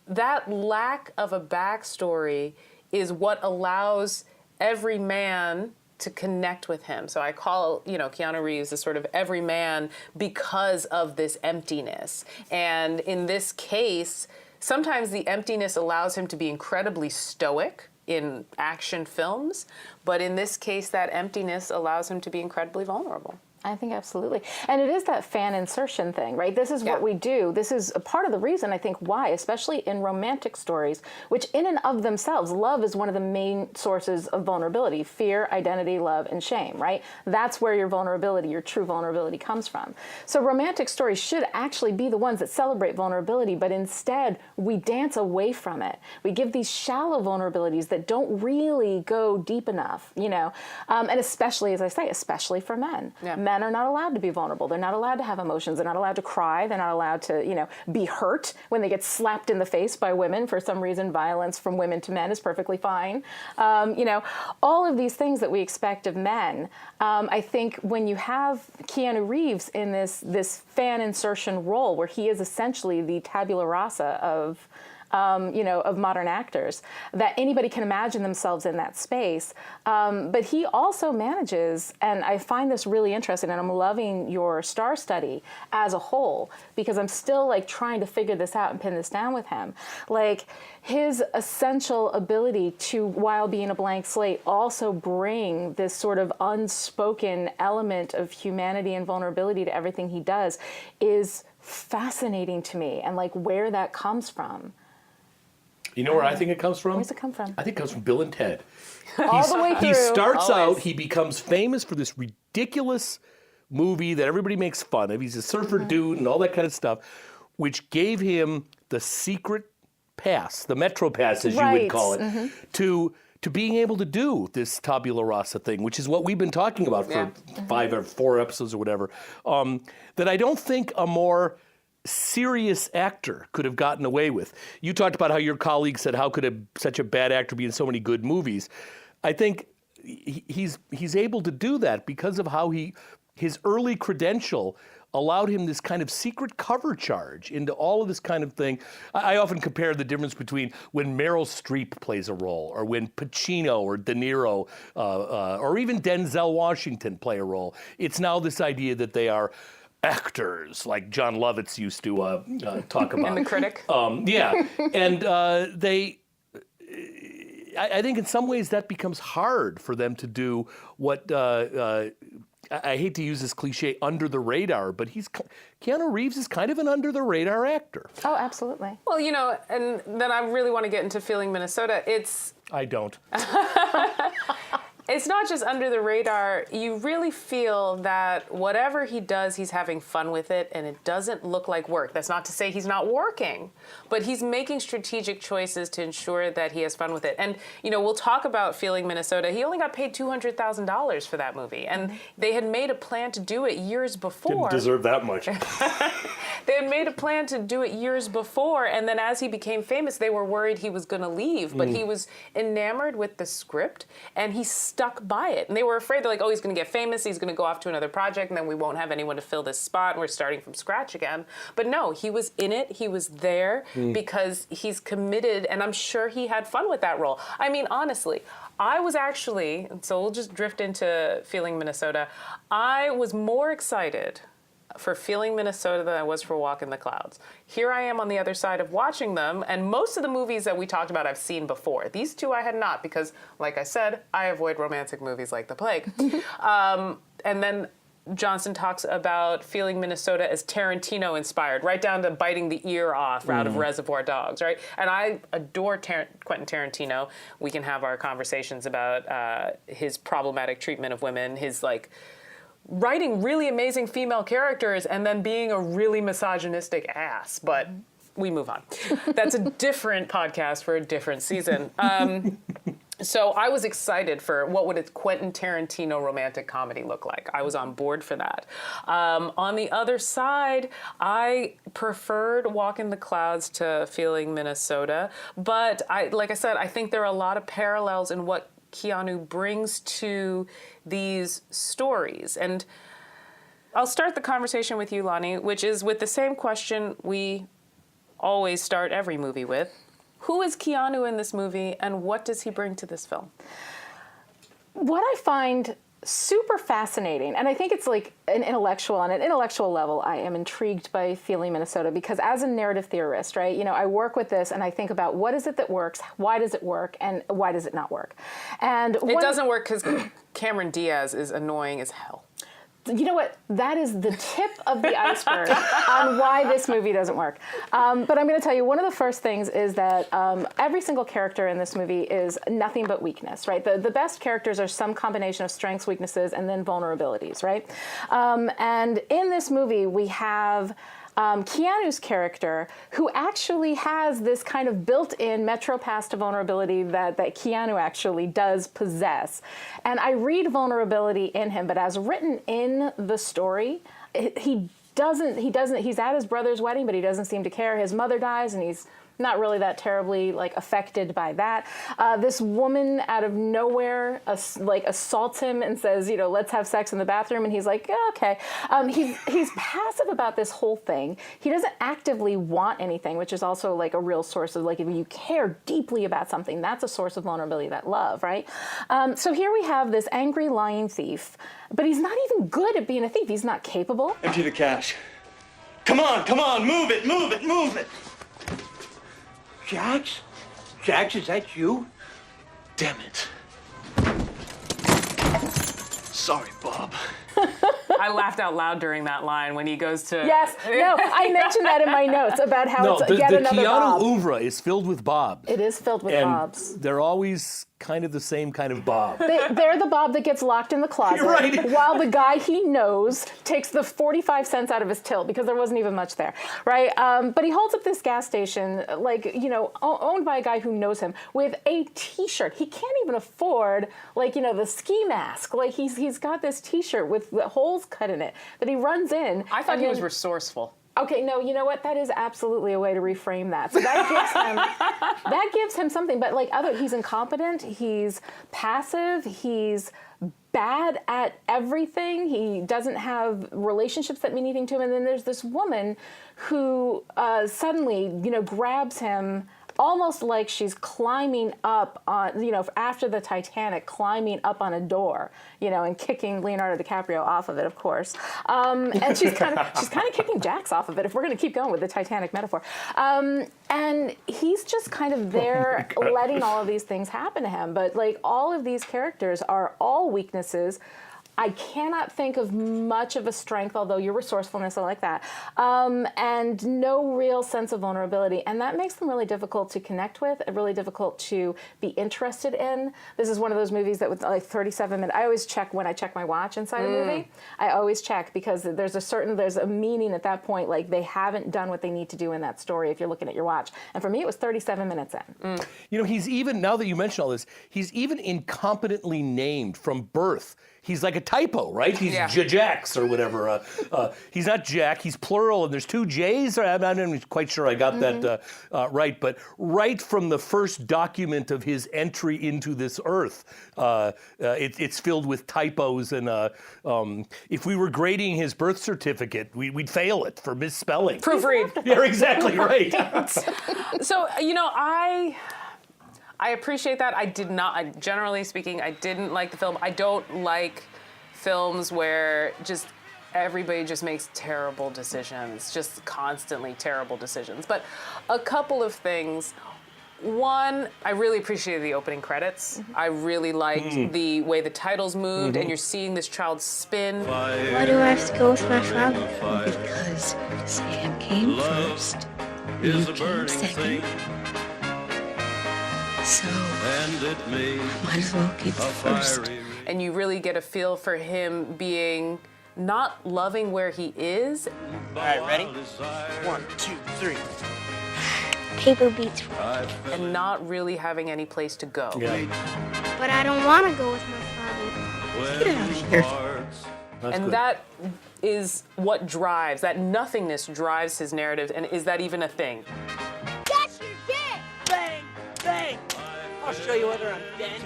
that lack of a backstory is what allows every man to connect with him. So I call, Keanu Reeves a sort of every man because of this emptiness. And in this case, sometimes the emptiness allows him to be incredibly stoic in action films, but in this case, that emptiness allows him to be incredibly vulnerable. I think absolutely. And it is that fan insertion thing, right? This is what we do. This is a part of the reason, I think, why, especially in romantic stories, which in and of themselves, love is one of the main sources of vulnerability. Fear, identity, love, and shame, right? That's where your vulnerability, your true vulnerability comes from. So romantic stories should actually be the ones that celebrate vulnerability, but instead we dance away from it. We give these shallow vulnerabilities that don't really go deep enough, and especially, as I say, especially for men. Yeah. Men are not allowed to be vulnerable. They're not allowed to have emotions. They're not allowed to cry. They're not allowed to, be hurt when they get slapped in the face by women. For some reason, violence from women to men is perfectly fine. All of these things that we expect of men. I think when you have Keanu Reeves in this fan insertion role, where he is essentially the tabula rasa of modern actors, that anybody can imagine themselves in that space. But he also manages, and I find this really interesting, and I'm loving your star study as a whole, because I'm still trying to figure this out and pin this down with him. His essential ability to, while being a blank slate, also bring this sort of unspoken element of humanity and vulnerability to everything he does is fascinating to me, and where that comes from. You know where I think it comes from? Where does it come from? I think it comes from Bill and Ted. All the way through. He starts Always. out, he becomes famous for this ridiculous movie that everybody makes fun of. He's a surfer dude and all that kind of stuff, which gave him the secret pass, the Metro Pass, as you would call it, to being able to do this tabula rasa thing, which is what we've been talking about for 5 or 4 episodes or whatever, that I don't think a more serious actor could have gotten away with. You talked about how your colleague said, how could such a bad actor be in so many good movies? I think he's able to do that because of how his early credential allowed him this kind of secret cover charge into all of this kind of thing. I often compare the difference between when Meryl Streep plays a role, or when Pacino or De Niro, or even Denzel Washington play a role. It's now this idea that they are actors, like John Lovitz used to talk about. And The Critic. Yeah, and I think in some ways that becomes hard for them to do what, I hate to use this cliche, under the radar, but Keanu Reeves is kind of an under the radar actor. Oh, absolutely. Well, and then I really want to get into Feeling Minnesota. I don't. It's not just under the radar. You really feel that whatever he does, he's having fun with it, and it doesn't look like work. That's not to say he's not working, but he's making strategic choices to ensure that he has fun with it. And, we'll talk about Feeling Minnesota. He only got paid $200,000 for that movie, and they had made a plan to do it years before. Didn't deserve that much. They had made a plan to do it years before, and then as he became famous, they were worried he was going to leave, but he was enamored with the script, and he stuck by it. And they were afraid, they're like, oh, he's going to get famous, he's going to go off to another project, and then we won't have anyone to fill this spot, and we're starting from scratch again. But no, he was in it, he was there, because he's committed, and I'm sure he had fun with that role. I mean, honestly, I was actually, so we'll just drift into Feeling Minnesota, I was more excited for Feeling Minnesota than I was for Walk in the Clouds. Here I am on the other side of watching them, and most of the movies that we talked about I've seen before. These two I had not, because, like I said, I avoid romantic movies like the plague. And then Johnson talks about Feeling Minnesota as Tarantino inspired, right down to biting the ear off out of Reservoir Dogs, right? And I adore Quentin Tarantino. We can have our conversations about his problematic treatment of women, his writing really amazing female characters and then being a really misogynistic ass, but we move on. That's a different podcast for a different season. So I was excited for what would a Quentin Tarantino romantic comedy look like. I was on board for that. On the other side, I preferred Walk in the Clouds to Feeling Minnesota, but like I said, I think there are a lot of parallels in what Keanu brings to these stories. And I'll start the conversation with you, Lani, which is with the same question we always start every movie with. Who is Keanu in this movie, and what does he bring to this film? What I find super fascinating, and I think it's like on an intellectual level, I am intrigued by Feeling Minnesota because as a narrative theorist, right, I work with this and I think about what is it that works, why does it work, and why does it not work? And it doesn't work because Cameron Diaz is annoying as hell. You know what? That is the tip of the iceberg on why this movie doesn't work. But I'm going to tell you, one of the first things is that every single character in this movie is nothing but weakness, right? The best characters are some combination of strengths, weaknesses, and then vulnerabilities, right? And in this movie, we have Keanu's character, who actually has this kind of built-in Metro Pass to vulnerability that Keanu actually does possess. And I read vulnerability in him, but as written in the story, he's at his brother's wedding, but he doesn't seem to care. His mother dies, and he's not really that terribly affected by that. This woman out of nowhere assaults him and says, let's have sex in the bathroom, and he's like, yeah, okay. He's passive about this whole thing. He doesn't actively want anything, which is also a real source of if you care deeply about something, that's a source of vulnerability, that love, right? So here we have this angry lying thief, but he's not even good at being a thief. He's not capable. Empty the cash. Come on, move it. Jax? Jax, is that you? Damn it. Sorry, Bob. I laughed out loud during that line when he goes to... Yes, no, I mentioned that in my notes about how it's yet another Keanu Bob. oeuvre is filled with Bobs. It is filled with Bobs. They're always kind of the same kind of Bob. They're the Bob that gets locked in the closet, right. while the guy he knows takes the 45 cents out of his till because there wasn't even much there, right? But he holds up this gas station, owned by a guy who knows him, with a T-shirt. He can't even afford, the ski mask. He's got this T-shirt with the holes cut in it that he runs in. I thought he was resourceful. Okay, no, you know what? That is absolutely a way to reframe that. So that gives him something. But he's incompetent. He's passive. He's bad at everything. He doesn't have relationships that mean anything to him. And then there's this woman who suddenly, grabs him almost like she's climbing up on, after the Titanic, climbing up on a door, and kicking Leonardo DiCaprio off of it, of course. And she's kind of kicking Jax off of it, if we're going to keep going with the Titanic metaphor. And he's just kind of there letting all of these things happen to him. But all of these characters are all weaknesses. I cannot think of much of a strength, although your resourcefulness, I like that, and no real sense of vulnerability. And that makes them really difficult to connect with, really difficult to be interested in. This is one of those movies that with 37 minutes, I always check when I check my watch inside a movie. I always check because there's a meaning at that point, they haven't done what they need to do in that story if you're looking at your watch. And for me, it was 37 minutes in. He's even, now that you mention all this, he's even incompetently named from birth. He's like a typo, right? He's Jax or whatever. He's not Jack, he's plural, and there's two J's. I'm not even quite sure I got that right, but right from the first document of his entry into this earth, it's filled with typos, and if we were grading his birth certificate, we'd fail it for misspelling. Proofread. You're exactly right. So, I appreciate that. Generally speaking, I didn't like the film. I don't like films where just everybody just makes terrible decisions, just constantly terrible decisions. But a couple of things. One, I really appreciated the opening credits. I really liked the way the titles moved, and you're seeing this child spin. Why do I have to go with my father? Because Sam came first. You came second. So, might as well keep the first. And you really get a feel for him being not loving where he is. All right, ready? 1, 2, 3. Paper beats. And not really having any place to go. Yeah. But I don't want to go with my father. Get out of here. And that is what drives, that nothingness drives his narrative. And is that even a thing? That's your kid! Bang! Bang! I'll show you whether I'm dead.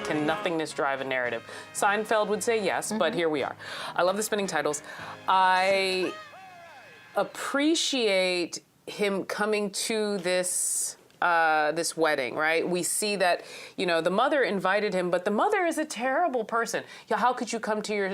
Can nothingness drive a narrative? Seinfeld would say yes, but here we are. I love the spinning titles. I appreciate him coming to this this wedding, right? We see that, you know, the mother invited him, but the mother is a terrible person. Yeah, how could you come to your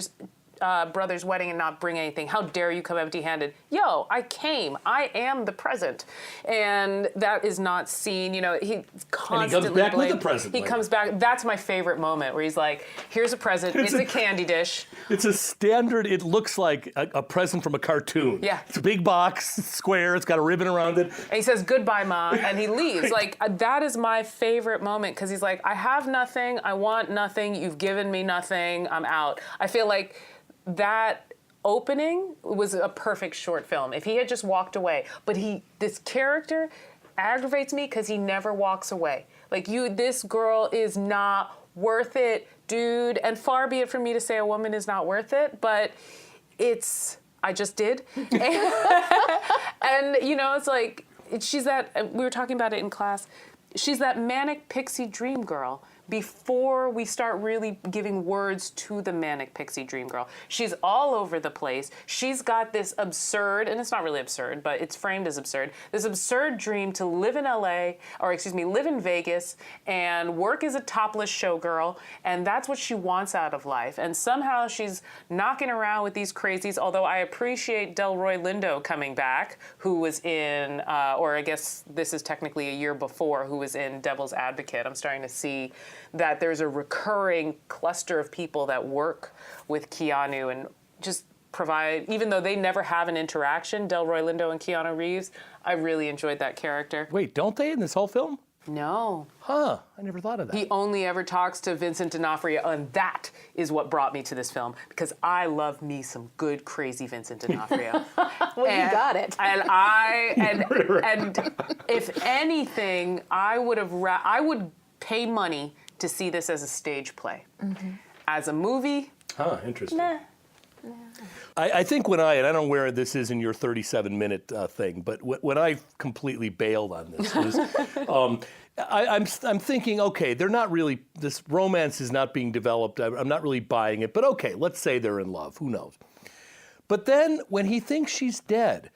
brother's wedding and not bring anything? How dare you come empty-handed? Yo, I came. I am the present. And that is not seen. You know, he constantly and he comes back with a present. He comes back. That's my favorite moment where he's like, here's a present. It's a candy dish. It's a standard, it looks like a present from a cartoon. Yeah. It's a big box, square, it's got a ribbon around it. And he says, goodbye, Ma, and he leaves. Like, that is my favorite moment, because he's like, I have nothing, I want nothing, you've given me nothing, I'm out. I feel like that opening was a perfect short film. If he had just walked away, but this character aggravates me because he never walks away. Like, this girl is not worth it, dude. And far be it from me to say a woman is not worth it, but I just did. And you know, it's like, she's that, we were talking about it in class, she's that manic pixie dream girl before we start really giving words to the manic pixie dream girl. She's all over the place. She's got this absurd, and it's not really absurd, but it's framed as absurd, this absurd dream to live in live in Vegas and work as a topless showgirl, and that's what she wants out of life. And somehow she's knocking around with these crazies, although I appreciate Delroy Lindo coming back, who was in, or I guess this is technically a year before, who was in Devil's Advocate. I'm starting to see that there's a recurring cluster of people that work with Keanu and just provide, even though they never have an interaction, Delroy Lindo and Keanu Reeves, I really enjoyed that character. Wait, don't they in this whole film? No. Huh, I never thought of that. He only ever talks to Vincent D'Onofrio, and that is what brought me to this film, because I love me some good, crazy Vincent D'Onofrio. Well, you got it. And if anything, I would pay money to see this as a stage play. Mm-hmm. As a movie, interesting. Nah. I think and I don't know where this is in your 37-minute thing, but when I completely bailed on this was, I'm thinking, okay, they're not really, this romance is not being developed. I'm not really buying it, but okay, let's say they're in love. Who knows? But then when he thinks she's dead,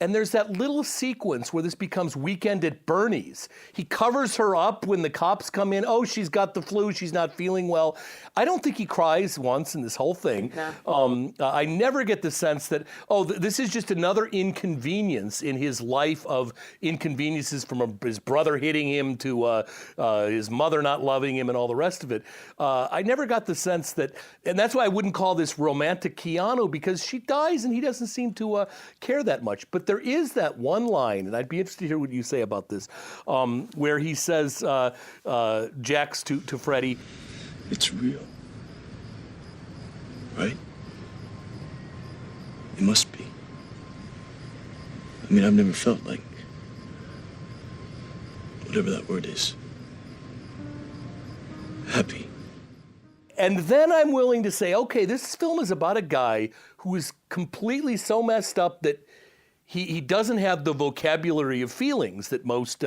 and there's that little sequence where this becomes Weekend at Bernie's. He covers her up when the cops come in. Oh, she's got the flu. She's not feeling well. I don't think he cries once in this whole thing. No. I never get the sense that, this is just another inconvenience in his life of inconveniences from his brother hitting him to his mother not loving him and all the rest of it. I never got the sense that, and that's why I wouldn't call this romantic Keanu, because she dies and he doesn't seem to care that much. But there is that one line, and I'd be interested to hear what you say about this, where he says, Jax to Freddie, It's real. Right? It must be. I mean, I've never felt like whatever that word is. Happy. And then I'm willing to say, okay, this film is about a guy who is completely so messed up that he doesn't have the vocabulary of feelings that most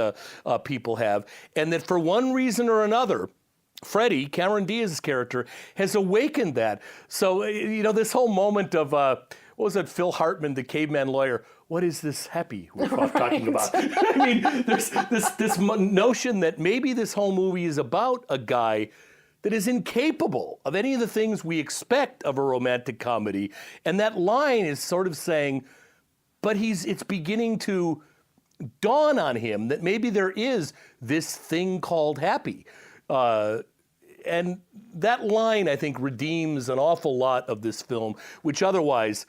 people have, and that for one reason or another, Freddie, Cameron Diaz's character, has awakened that. So, this whole moment of, what was it, Phil Hartman, the caveman lawyer, what is this happy we're talking about? I mean, there's this notion that maybe this whole movie is about a guy that is incapable of any of the things we expect of a romantic comedy. And that line is sort of saying, but it's beginning to dawn on him that maybe there is this thing called happy. And that line, I think, redeems an awful lot of this film, which otherwise,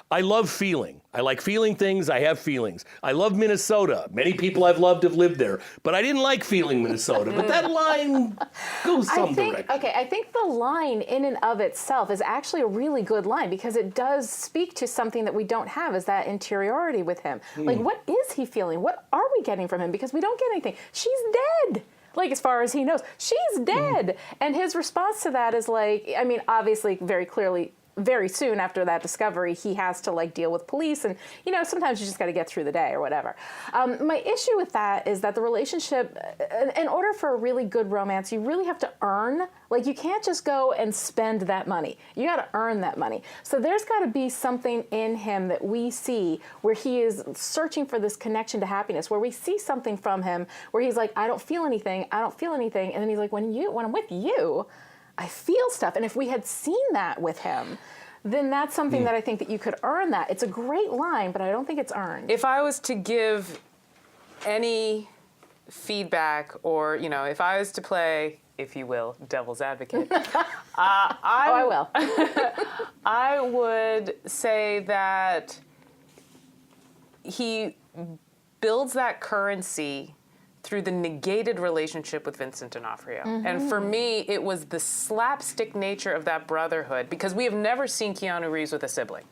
I love feeling. I like feeling things. I have feelings. I love Minnesota. Many people I've loved have lived there. But I didn't like feeling Minnesota. But that line goes some direction. Okay, I think the line in and of itself is actually a really good line, because it does speak to something that we don't have, is that interiority with him. Like, what is he feeling? What are we getting from him? Because we don't get anything. She's dead. Like, as far as he knows, she's dead. And his response to that is like, I mean, obviously, very clearly, very soon after that discovery, he has to like deal with police, and sometimes you just got to get through the day or whatever. My issue with that is that the relationship, in order for a really good romance, you really have to earn. Like, you can't just go and spend that money. You got to earn that money. So there's got to be something in him that we see where he is searching for this connection to happiness, where we see something from him where he's like, I don't feel anything, I don't feel anything. And then he's like, when I'm with you, I feel stuff. And if we had seen that with him, then that's something that I think that you could earn that. It's a great line, but I don't think it's earned. If I was to give any feedback, or, if I was to play, if you will, devil's advocate, I will. I would say that he builds that currency through the negated relationship with Vincent D'Onofrio. And for me, it was the slapstick nature of that brotherhood, because we have never seen Keanu Reeves with a sibling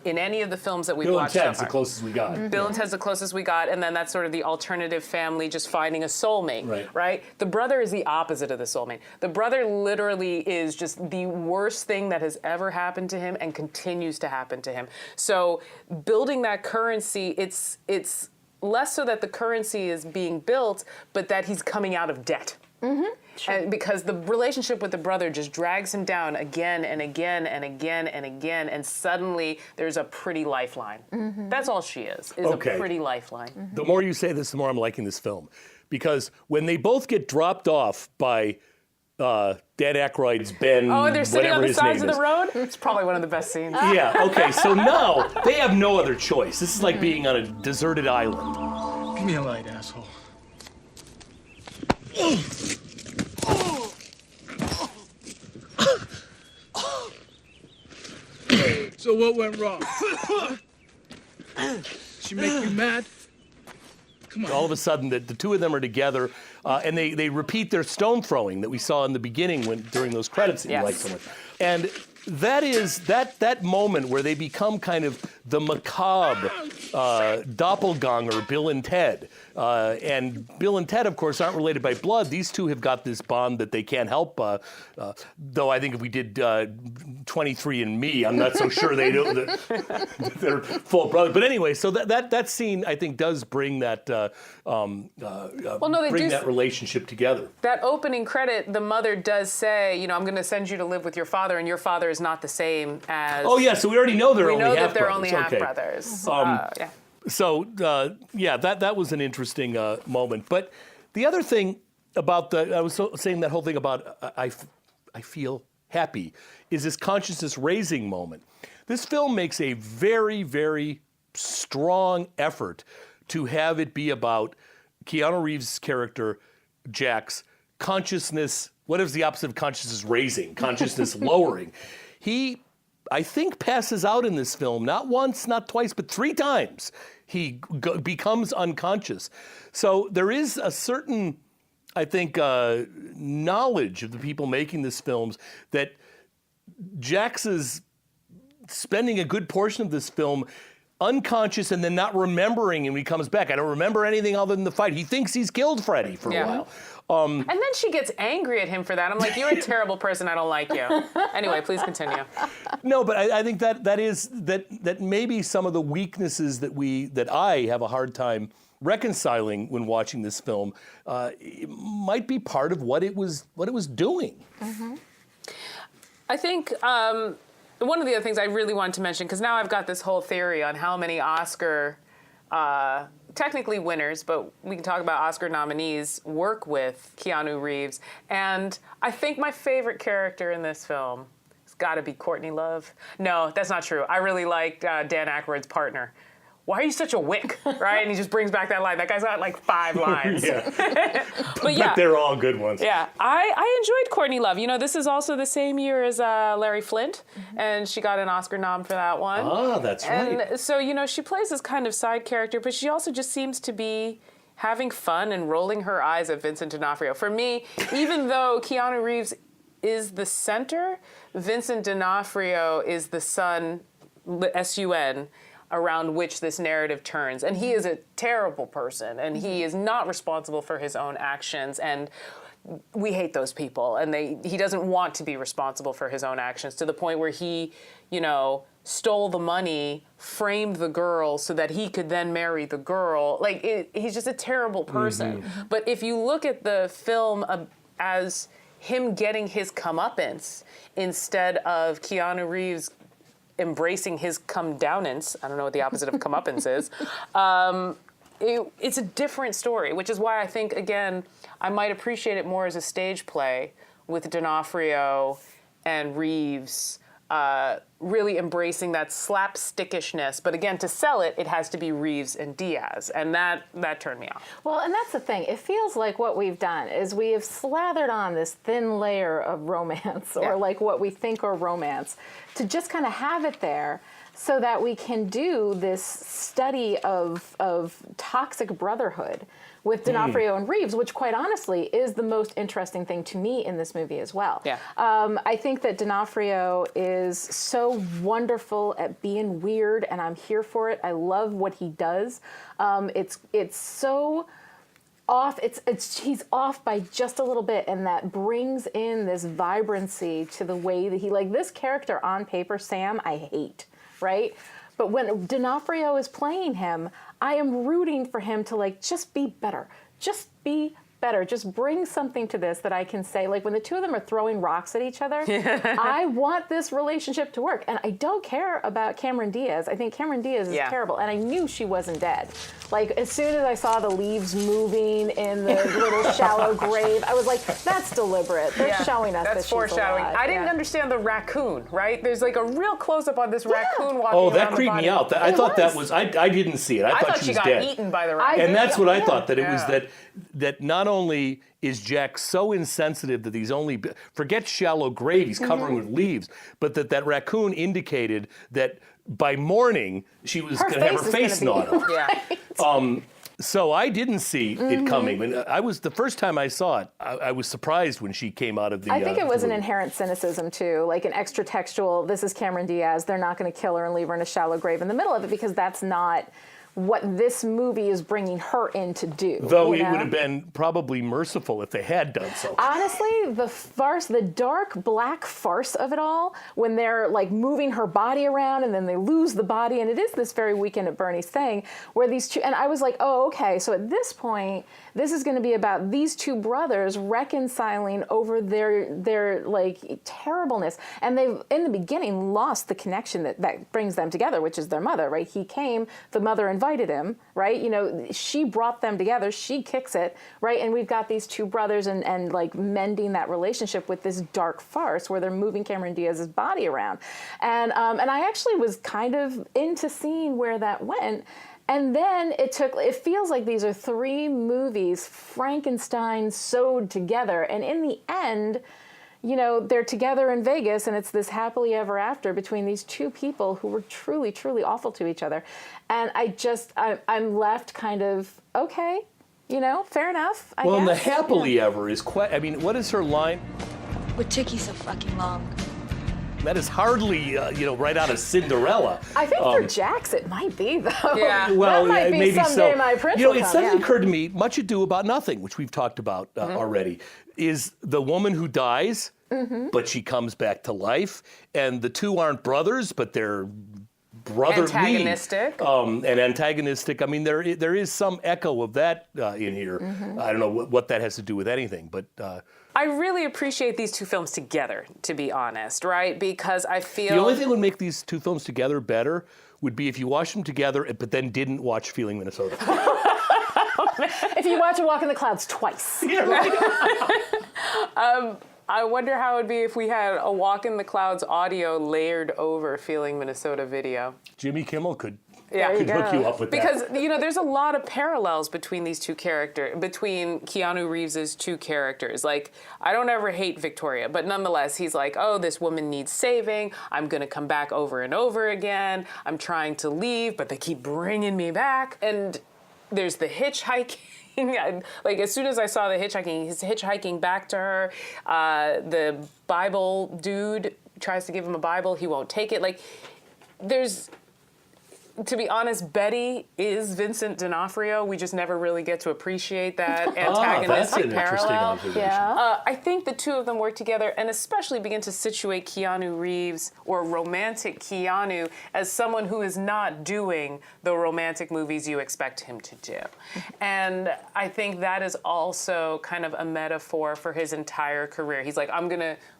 in any of the films that we've watched so far. Bill and Ted's the closest we got. Bill and Ted's the closest we got, and then that's sort of the alternative family just finding a soulmate, right? The brother is the opposite of the soulmate. The brother literally is just the worst thing that has ever happened to him and continues to happen to him. So building that currency, it's less so that the currency is being built, but that he's coming out of debt. Sure. And because the relationship with the brother just drags him down again and again and again and again, and suddenly there's a pretty lifeline. That's all she is a pretty lifeline. The more you say this, the more I'm liking this film. Because when they both get dropped off by Dan Aykroyd's Ben, oh, and they're sitting on the sides of the is. road? It's probably one of the best scenes. Yeah, okay, so now they have no other choice. This is like being on a deserted island. Give me a light, asshole. So what went wrong? She make you mad? Come on. All of a sudden, the two of them are together, and they repeat their stone throwing that we saw in the beginning during those credits that you liked so much. And that is that moment where they become kind of the macabre doppelganger Bill and Ted. And Bill and Ted, of course, aren't related by blood. These two have got this bond that they can't help. Though I think if we did 23andMe, I'm not so sure they know that they're full brother. But anyway, so that scene I think does bring that that relationship together. That opening credit, the mother does say, I'm going to send you to live with your father, and your father is not the same as. Oh yeah, so we already know they're only half that they're brothers. only half brothers. So that was an interesting moment. But the other thing about I was saying that whole thing about I feel happy is this consciousness raising moment. This film makes a very, very strong effort to have it be about Keanu Reeves' character, Jack's consciousness. What is the opposite of consciousness raising? Consciousness lowering. He, I think, passes out in this film, not once, not twice, but 3 times. He becomes unconscious. So there is a certain, I think, knowledge of the people making this films that Jax is spending a good portion of this film unconscious and then not remembering, and when he comes back, I don't remember anything other than the fight. He thinks he's killed Freddy for a while. And then she gets angry at him for that. I'm like, you're a terrible person. I don't like you. Anyway, please continue. No, but I think that maybe some of the weaknesses that I have a hard time reconciling when watching this film might be part of what it was doing. I think one of the other things I really wanted to mention, because now I've got this whole theory on how many Oscar technically winners, but we can talk about Oscar nominees, work with Keanu Reeves. And I think my favorite character in this film has got to be Courtney Love. No, that's not true. I really like Dan Aykroyd's partner. Why are you such a wick, right? And he just brings back that line. That guy's got like 5 lines. But yeah, they're all good ones. Yeah, I enjoyed Courtney Love. This is also the same year as Larry Flint, and she got an Oscar nom for that one. Ah, that's right. And so, she plays this kind of side character, but she also just seems to be having fun and rolling her eyes at Vincent D'Onofrio. For me, even though Keanu Reeves is the center, Vincent D'Onofrio is the sun, S-U-N, around which this narrative turns. And he is a terrible person, and he is not responsible for his own actions. And we hate those people, and he doesn't want to be responsible for his own actions, to the point where he, stole the money, framed the girl so that he could then marry the girl. He's just a terrible person. But if you look at the film as him getting his comeuppance instead of Keanu Reeves embracing his come downance, I don't know what the opposite of comeuppance is, it's a different story, which is why I think, again, I might appreciate it more as a stage play with D'Onofrio and Reeves really embracing that slapstickishness. But again, to sell it, it has to be Reeves and Diaz, and that turned me off. Well, and that's the thing. It feels like what we've done is we have slathered on this thin layer of romance, or like what we think are romance, to just kind of have it there so that we can do this study of toxic brotherhood with D'Onofrio and Reeves, which quite honestly is the most interesting thing to me in this movie as well. Yeah. I think that D'Onofrio is so wonderful at being weird, and I'm here for it. I love what he does. It's so off. He's off by just a little bit, and that brings in this vibrancy to the way that he, like, this character on paper, Sam, I hate, right? But when D'Onofrio is playing him, I am rooting for him to, like, just be better. Just be better. Just bring something to this that I can say. Like, when the two of them are throwing rocks at each other, I want this relationship to work. And I don't care about Cameron Diaz. I think Cameron Diaz is terrible. And I knew she wasn't dead. Like, as soon as I saw the leaves moving in the little shallow grave, I was like, that's deliberate. They're showing us that she's foreshadowing. alive. I didn't understand the raccoon, right? There's like a real close-up on this raccoon walking Oh, around that the creeped body. me out. I thought that was, I didn't see it. I thought she was got dead. eaten by the raccoon. And that's what I thought, that it was that not only is Jack so insensitive that he's only, forget shallow grave, he's covering with leaves, but that raccoon indicated that by morning she was going to have her face gnawed off. So I didn't see it coming. And the first time I saw it, I was surprised when she came out of the. I think it was an inherent cynicism too, like an extra textual. This is Cameron Diaz. They're not going to kill her and leave her in a shallow grave in the middle of it, because that's not what this movie is bringing her in to do. Though it would have been probably merciful if they had done so. Honestly, the farce, the dark black farce of it all, when they're like moving her body around and then they lose the body, and it is this very Weekend at Bernie's thing, where these two, and I was like, oh, okay, so at this point, this is going to be about these two brothers reconciling over their like terribleness. And they've, in the beginning, lost the connection that brings them together, which is their mother, right? He came, the mother invited him, right? You know, she brought them together, she kicks it, right? And we've got these two brothers and like mending that relationship with this dark farce where they're moving Cameron Diaz's body around. And I actually was kind of into seeing where that went. And then it feels like these are three movies, Frankenstein sewed together. And in the end, you know, they're together in Vegas, and it's this happily ever after between these two people who were truly, truly awful to each other. And I'm left kind of, okay, you know, fair enough, I guess. And the happily ever is quite, I mean, what is her line? What took you so fucking long? That is hardly, right out of Cinderella. I think for Jax it might be, though. Yeah. Well, that might be maybe someday so. my prince will It come, suddenly occurred to me, Much Ado About Nothing, which we've talked about already, is the woman who dies, but she comes back to life, and the two aren't brothers, but they're brotherly. Antagonistic. And antagonistic. I mean, there is some echo of that in here. I don't know what that has to do with anything, but... I really appreciate these two films together, to be honest, right? Because I feel... The only thing that would make these two films together better would be if you watched them together, but then didn't watch Feeling Minnesota. If you watch A Walk in the Clouds twice. Yeah, right. I wonder how it would be if we had A Walk in the Clouds audio layered over Feeling Minnesota video. Jimmy Kimmel could Yeah. hook you up with that. Because, there's a lot of parallels between these two characters, between Keanu Reeves' two characters. Like, I don't ever hate Victoria, but nonetheless, he's like, oh, this woman needs saving. I'm going to come back over and over again. I'm trying to leave, but they keep bringing me back. And there's the hitchhiking. Like, as soon as I saw the hitchhiking, he's hitchhiking back to her. The Bible dude tries to give him a Bible. He won't take it. Like, there's to be honest, Betty is Vincent D'Onofrio. We just never really get to appreciate that antagonistic that's an interesting parallel. observation. Yeah. I think the two of them work together, and especially begin to situate Keanu Reeves, or romantic Keanu, as someone who is not doing the romantic movies you expect him to do. And I think that is also kind of a metaphor for his entire career. He's like,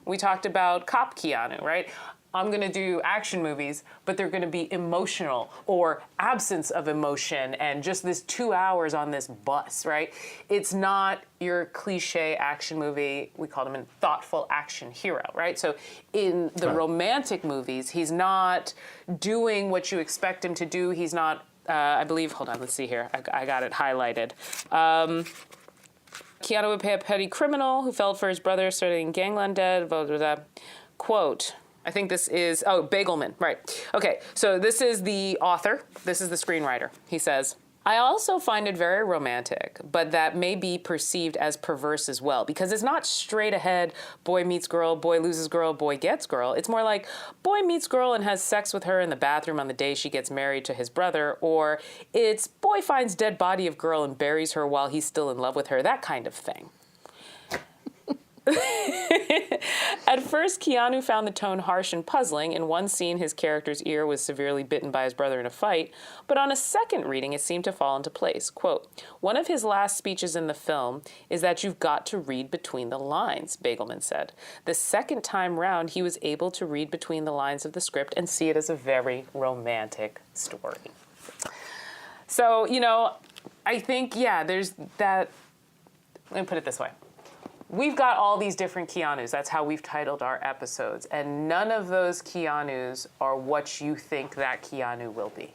we talked about cop Keanu, right? I'm going to do action movies, but they're going to be emotional or absence of emotion and just this 2 hours on this bus, right? It's not your cliche action movie. We call him a thoughtful action hero, right? So in the romantic movies, he's not doing what you expect him to do. He's not, I believe, hold on, let's see here. I got it highlighted. Keanu would pay a petty criminal who fell for his brother, starting gangland dead, blah, blah, blah. Quote, I think this is, Bagelman, right. Okay, so this is the author. This is the screenwriter. He says, I also find it very romantic, but that may be perceived as perverse as well, because it's not straight ahead, boy meets girl, boy loses girl, boy gets girl. It's more like boy meets girl and has sex with her in the bathroom on the day she gets married to his brother, or it's boy finds dead body of girl and buries her while he's still in love with her, that kind of thing. At first, Keanu found the tone harsh and puzzling. In one scene, his character's ear was severely bitten by his brother in a fight, but on a second reading, it seemed to fall into place. Quote, one of his last speeches in the film is that you've got to read between the lines, Bagelman said. The second time round, he was able to read between the lines of the script and see it as a very romantic story. So, I think, there's that, let me put it this way. We've got all these different Keanus. That's how we've titled our episodes. And none of those Keanus are what you think that Keanu will be.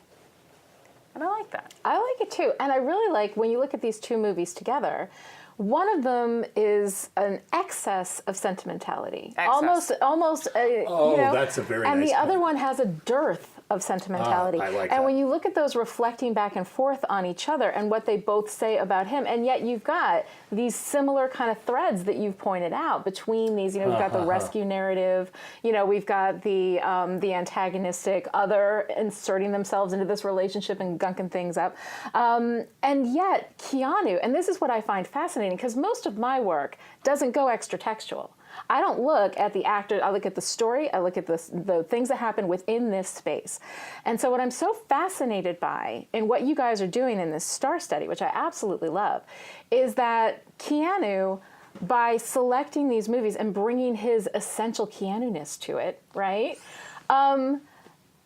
And I like that. I like it too. And I really like when you look at these two movies together, one of them is an excess of sentimentality. Excess. Almost, that's a very and nice the other point. one has a dearth of sentimentality. I like and that. when you look at those reflecting back and forth on each other and what they both say about him, and yet you've got these similar kind of threads that you've pointed out between these, we've got the rescue narrative, we've got the antagonistic other inserting themselves into this relationship and gunking things up. And yet Keanu, and this is what I find fascinating, because most of my work doesn't go extra textual. I don't look at the actor, I look at the story, I look at the things that happen within this space. And so what I'm so fascinated by in what you guys are doing in this star study, which I absolutely love, is that Keanu, by selecting these movies and bringing his essential Keanu-ness to it, right?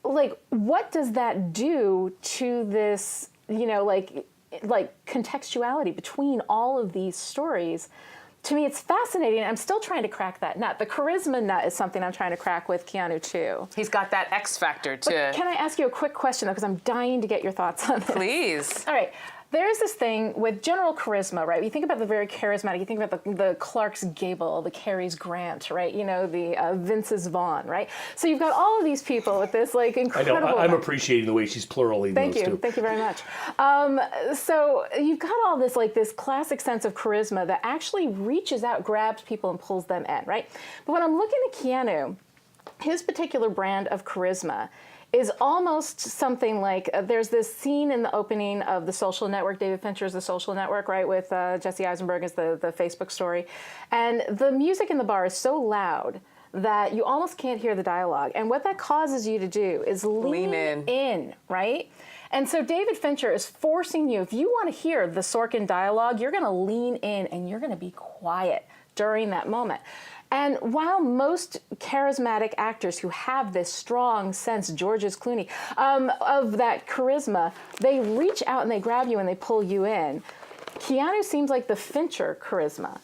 What does that do to this, like contextuality between all of these stories? To me, it's fascinating. I'm still trying to crack that nut. The charisma nut is something I'm trying to crack with Keanu, too. He's got that X factor, too. But can I ask you a quick question, though, because I'm dying to get your thoughts on this. Please. All right. There's this thing with general charisma, right? You think about the very charismatic, you think about the Clark's Gable, the Cary's Grant, right? The Vince's Vaughn, right? So you've got all of these people with this, incredible... I know, I'm appreciating the way she's pluraling those two. Thank you very much. So you've got all this, this classic sense of charisma that actually reaches out, grabs people, and pulls them in, right? But when I'm looking at Keanu, his particular brand of charisma is almost something like, there's this scene in the opening of The Social Network, David Fincher's The Social Network, right, with Jesse Eisenberg as the Facebook story. And the music in the bar is so loud that you almost can't hear the dialogue. And what that causes you to do is lean in, right? And so David Fincher is forcing you, if you want to hear the Sorkin dialogue, you're going to lean in and you're going to be quiet during that moment. And while most charismatic actors who have this strong sense, George's Clooney, of that charisma, they reach out and they grab you and they pull you in. Keanu seems like the Fincher charisma.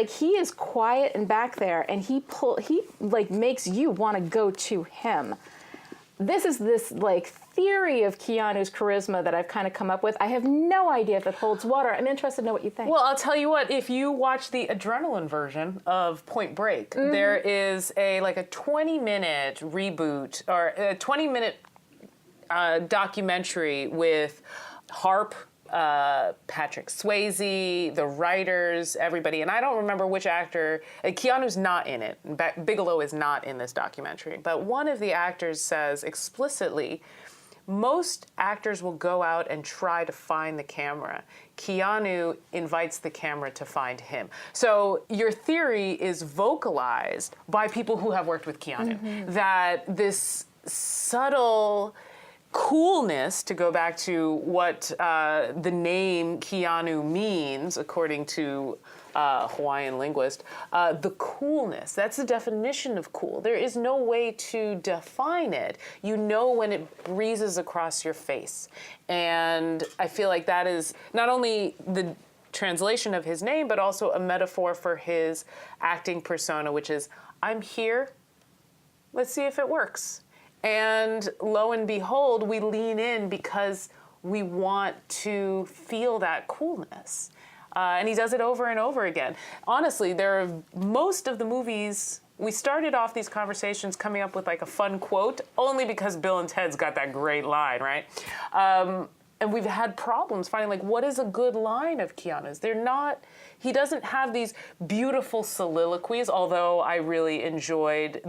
He is quiet and back there, and he makes you want to go to him. This is this theory of Keanu's charisma that I've kind of come up with. I have no idea if it holds water. I'm interested to know what you think. Well, I'll tell you what, if you watch the adrenaline version of Point Break, there is a 20-minute reboot or a 20-minute documentary with Harp, Patrick Swayze, the writers, everybody. And I don't remember which actor. Keanu's not in it. Bigelow is not in this documentary. But one of the actors says explicitly, most actors will go out and try to find the camera. Keanu invites the camera to find him. So your theory is vocalized by people who have worked with Keanu, that this subtle coolness, to go back to what the name Keanu means, according to Hawaiian linguist, the coolness. That's the definition of cool. There is no way to define it. You know when it breezes across your face. And I feel like that is not only the translation of his name, but also a metaphor for his acting persona, which is, I'm here, let's see if it works. And lo and behold, we lean in because we want to feel that coolness. And he does it over and over again. Honestly, most of the movies, we started off these conversations coming up with like a fun quote, only because Bill and Ted's got that great line, right? And we've had problems finding like, what is a good line of Keanu's? He doesn't have these beautiful soliloquies, although I really enjoyed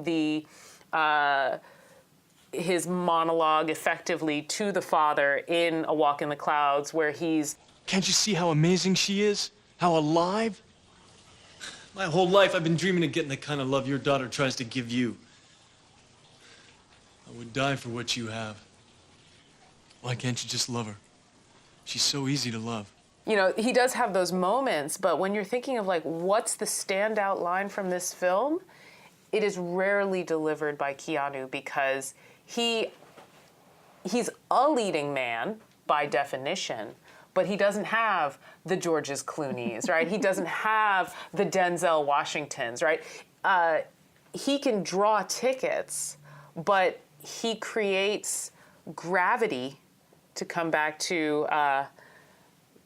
his monologue effectively to the father in A Walk in the Clouds, where he's, Can't you see how amazing she is? How alive? My whole life I've been dreaming of getting the kind of love your daughter tries to give you. I would die for what you have. Why can't you just love her? She's so easy to love. you know, he does have those moments, but when you're thinking of like, what's the standout line from this film, it is rarely delivered by Keanu because he's a leading man by definition, but he doesn't have the Georges Clooney's, right? He doesn't have the Denzel Washingtons, right? He can draw tickets, but he creates gravity, to come back to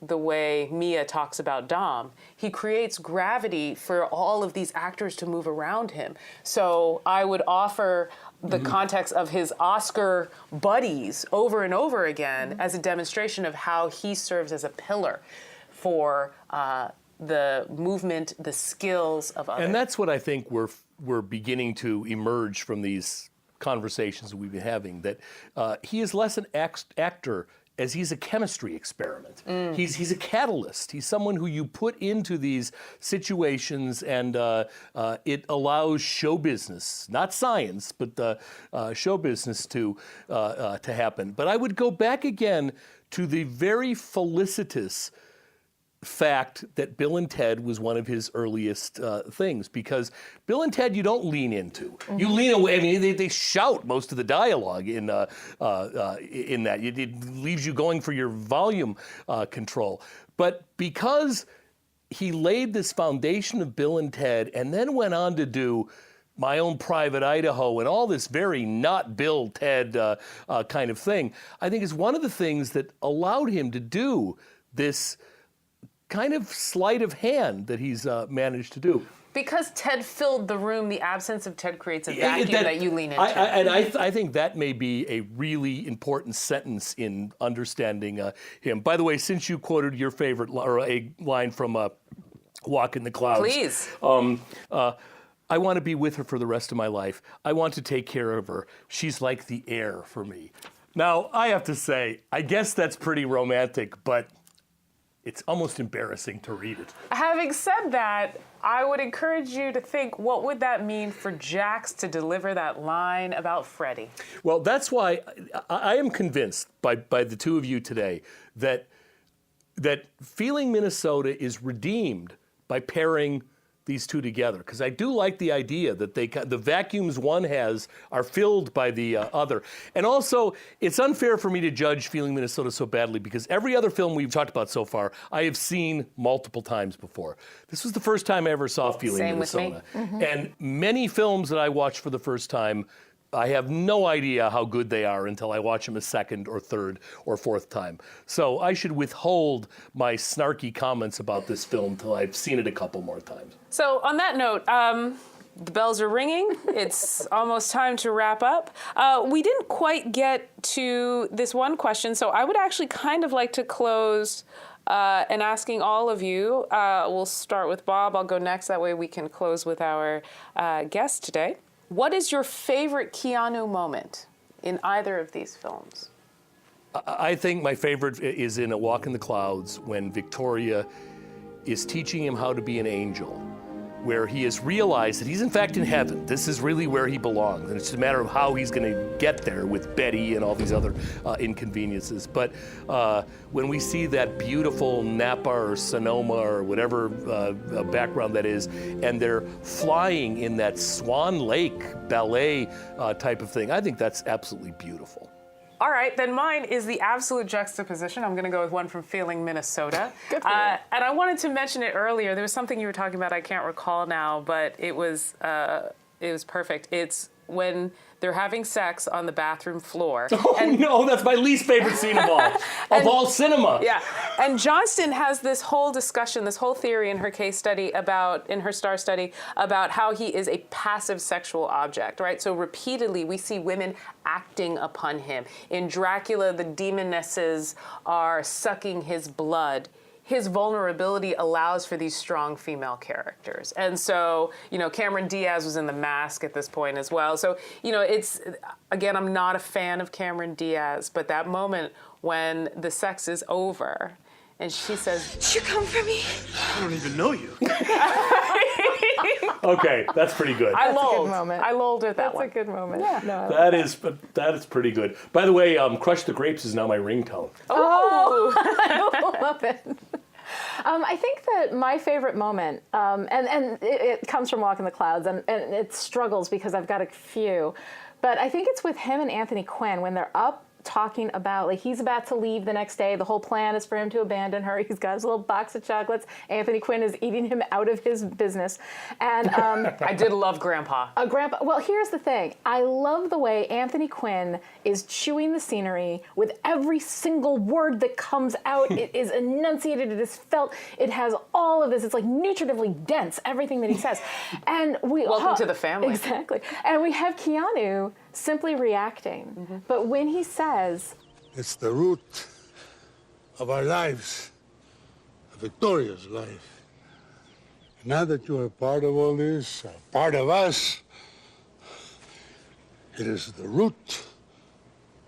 the way Mia talks about Dom. He creates gravity for all of these actors to move around him. So I would offer the context of his Oscar buddies over and over again as a demonstration of how he serves as a pillar for the movement, the skills of others. And that's what I think we're beginning to emerge from these conversations that we've been having, that he is less an actor as he's a chemistry experiment. He's a catalyst. He's someone who you put into these situations, and it allows show business, not science, but show business to happen. But I would go back again to the very felicitous fact that Bill and Ted was one of his earliest things, because Bill and Ted you don't lean into. You lean away. I mean, they shout most of the dialogue in that. It leaves you going for your volume control. But because he laid this foundation of Bill and Ted and then went on to do My Own Private Idaho and all this very not Bill, Ted kind of thing, I think is one of the things that allowed him to do this kind of sleight of hand that he's managed to do. Because Ted filled the room, the absence of Ted creates a vacuum that you lean into. I think that may be a really important sentence in understanding him. By the way, since you quoted your favorite or a line from Walk in the Clouds. Please. I want to be with her for the rest of my life. I want to take care of her. She's like the air for me. Now, I have to say, I guess that's pretty romantic, but it's almost embarrassing to read it. Having said that, I would encourage you to think, what would that mean for Jax to deliver that line about Freddie? Well, that's why I am convinced by the two of you today that Feeling Minnesota is redeemed by pairing these two together, because I do like the idea that the vacuums one has are filled by the other. And also, it's unfair for me to judge Feeling Minnesota so badly, because every other film we've talked about so far, I have seen multiple times before. This was the first time I ever saw Feeling Minnesota. With me. And many films that I watched for the first time, I have no idea how good they are until I watch them a second or third or fourth time. So I should withhold my snarky comments about this film till I've seen it a couple more times. So on that note, the bells are ringing. It's almost time to wrap up. We didn't quite get to this one question, so I would actually kind of like to close and asking all of you. We'll start with Bob. I'll go next. That way we can close with our guest today. What is your favorite Keanu moment in either of these films? I think my favorite is in A Walk in the Clouds when Victoria is teaching him how to be an angel, where he has realized that he's in fact in heaven. This is really where he belongs. And it's just a matter of how he's going to get there with Betty and all these other inconveniences. But when we see that beautiful Napa or Sonoma or whatever background that is, and they're flying in that Swan Lake ballet type of thing, I think that's absolutely beautiful. All right, then mine is the absolute juxtaposition. I'm going to go with one from Feeling Minnesota. Good for you. And I wanted to mention it earlier. There was something you were talking about I can't recall now, but it was perfect. It's when they're having sex on the bathroom floor. Oh no, that's my least favorite scene of all, of all cinema. Yeah, and Johnston has this whole discussion, this whole theory in her case study in her star study, about how he is a passive sexual object, right? So repeatedly we see women acting upon him. In Dracula, the demonesses are sucking his blood. His vulnerability allows for these strong female characters. And so, Cameron Diaz was in The Mask at this point as well. So, it's, again, I'm not a fan of Cameron Diaz, but that moment when the sex is over and she says, Did you come for me? I don't even know you. Okay, that's pretty good. I That's a good lulled. moment. I lulled at that That's one. a good moment. Yeah. No, That is pretty good. By the way, Crush the Grapes is now my ringtone. Oh! I love it. I think that my favorite moment, and it comes from Walk in the Clouds, and it struggles because I've got a few, but I think it's with him and Anthony Quinn when they're up talking about, like, he's about to leave the next day. The whole plan is for him to abandon her. He's got his little box of chocolates. Anthony Quinn is eating him out of his business. And I did love Grandpa. Grandpa. Well, here's the thing. I love the way Anthony Quinn is chewing the scenery with every single word that comes out. It is enunciated. It is felt. It has all of this. It's like nutritively dense, everything that he says. And Welcome to the family. Exactly. And we have Keanu simply reacting. Mm-hmm. But when he says, It's the root of our lives, Victoria's life. Now that you are part of all this, a part of us, it is the root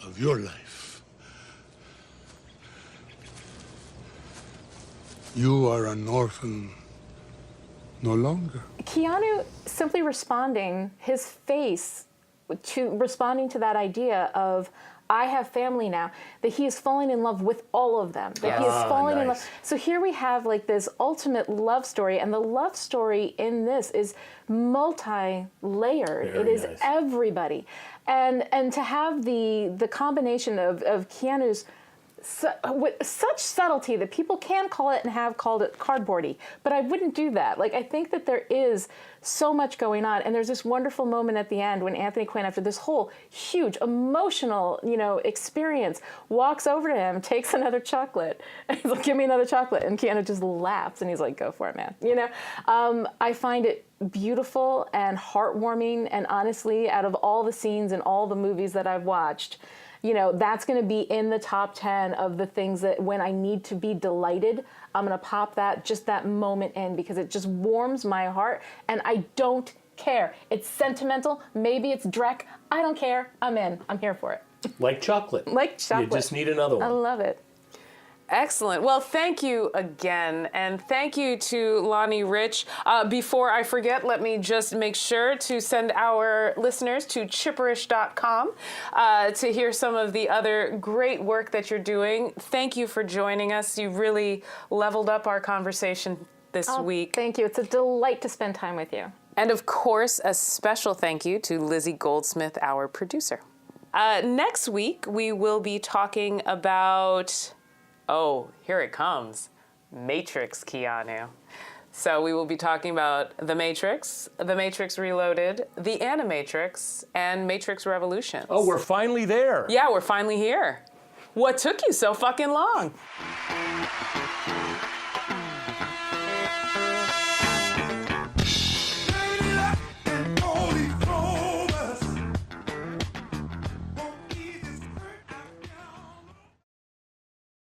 of your life. You are an orphan no longer. Keanu simply responding, his face responding to that idea of, I have family now, that he is falling in love with all of them, that he is falling in love. So here we have like this ultimate love story, and the love story in this is multi-layered. It is everybody. And to have the combination of Keanu's with such subtlety that people can call it and have called it cardboardy, but I wouldn't do that. Like, I think that there is so much going on, and there's this wonderful moment at the end when Anthony Quinn, after this whole huge emotional, experience, walks over to him, takes another chocolate, and he's like, "Give me another chocolate," and Keanu just laughs, and he's like, "Go for it, man." I find it beautiful and heartwarming, and honestly, out of all the scenes in all the movies that I've watched, that's going to be in the top 10 of the things that when I need to be delighted, I'm going to pop that moment in, because it just warms my heart, and I don't care. It's sentimental. Maybe it's Drek. I don't care. I'm in. I'm here for it. Like chocolate. Like chocolate. You just need another one. I love it. Excellent. Well, thank you again. And thank you to Lani Rich. Before I forget, let me just make sure to send our listeners to chipperish.com to hear some of the other great work that you're doing. Thank you for joining us. You really leveled up our conversation this week. Thank you. It's a delight to spend time with you. And of course, a special thank you to Lizzie Goldsmith, our producer. Next week, we will be talking about... Oh, here it comes. Matrix Keanu. So we will be talking about The Matrix Reloaded, The Animatrix, and Matrix Revolutions. Oh, we're finally there. Yeah, we're finally here. What took you so fucking long?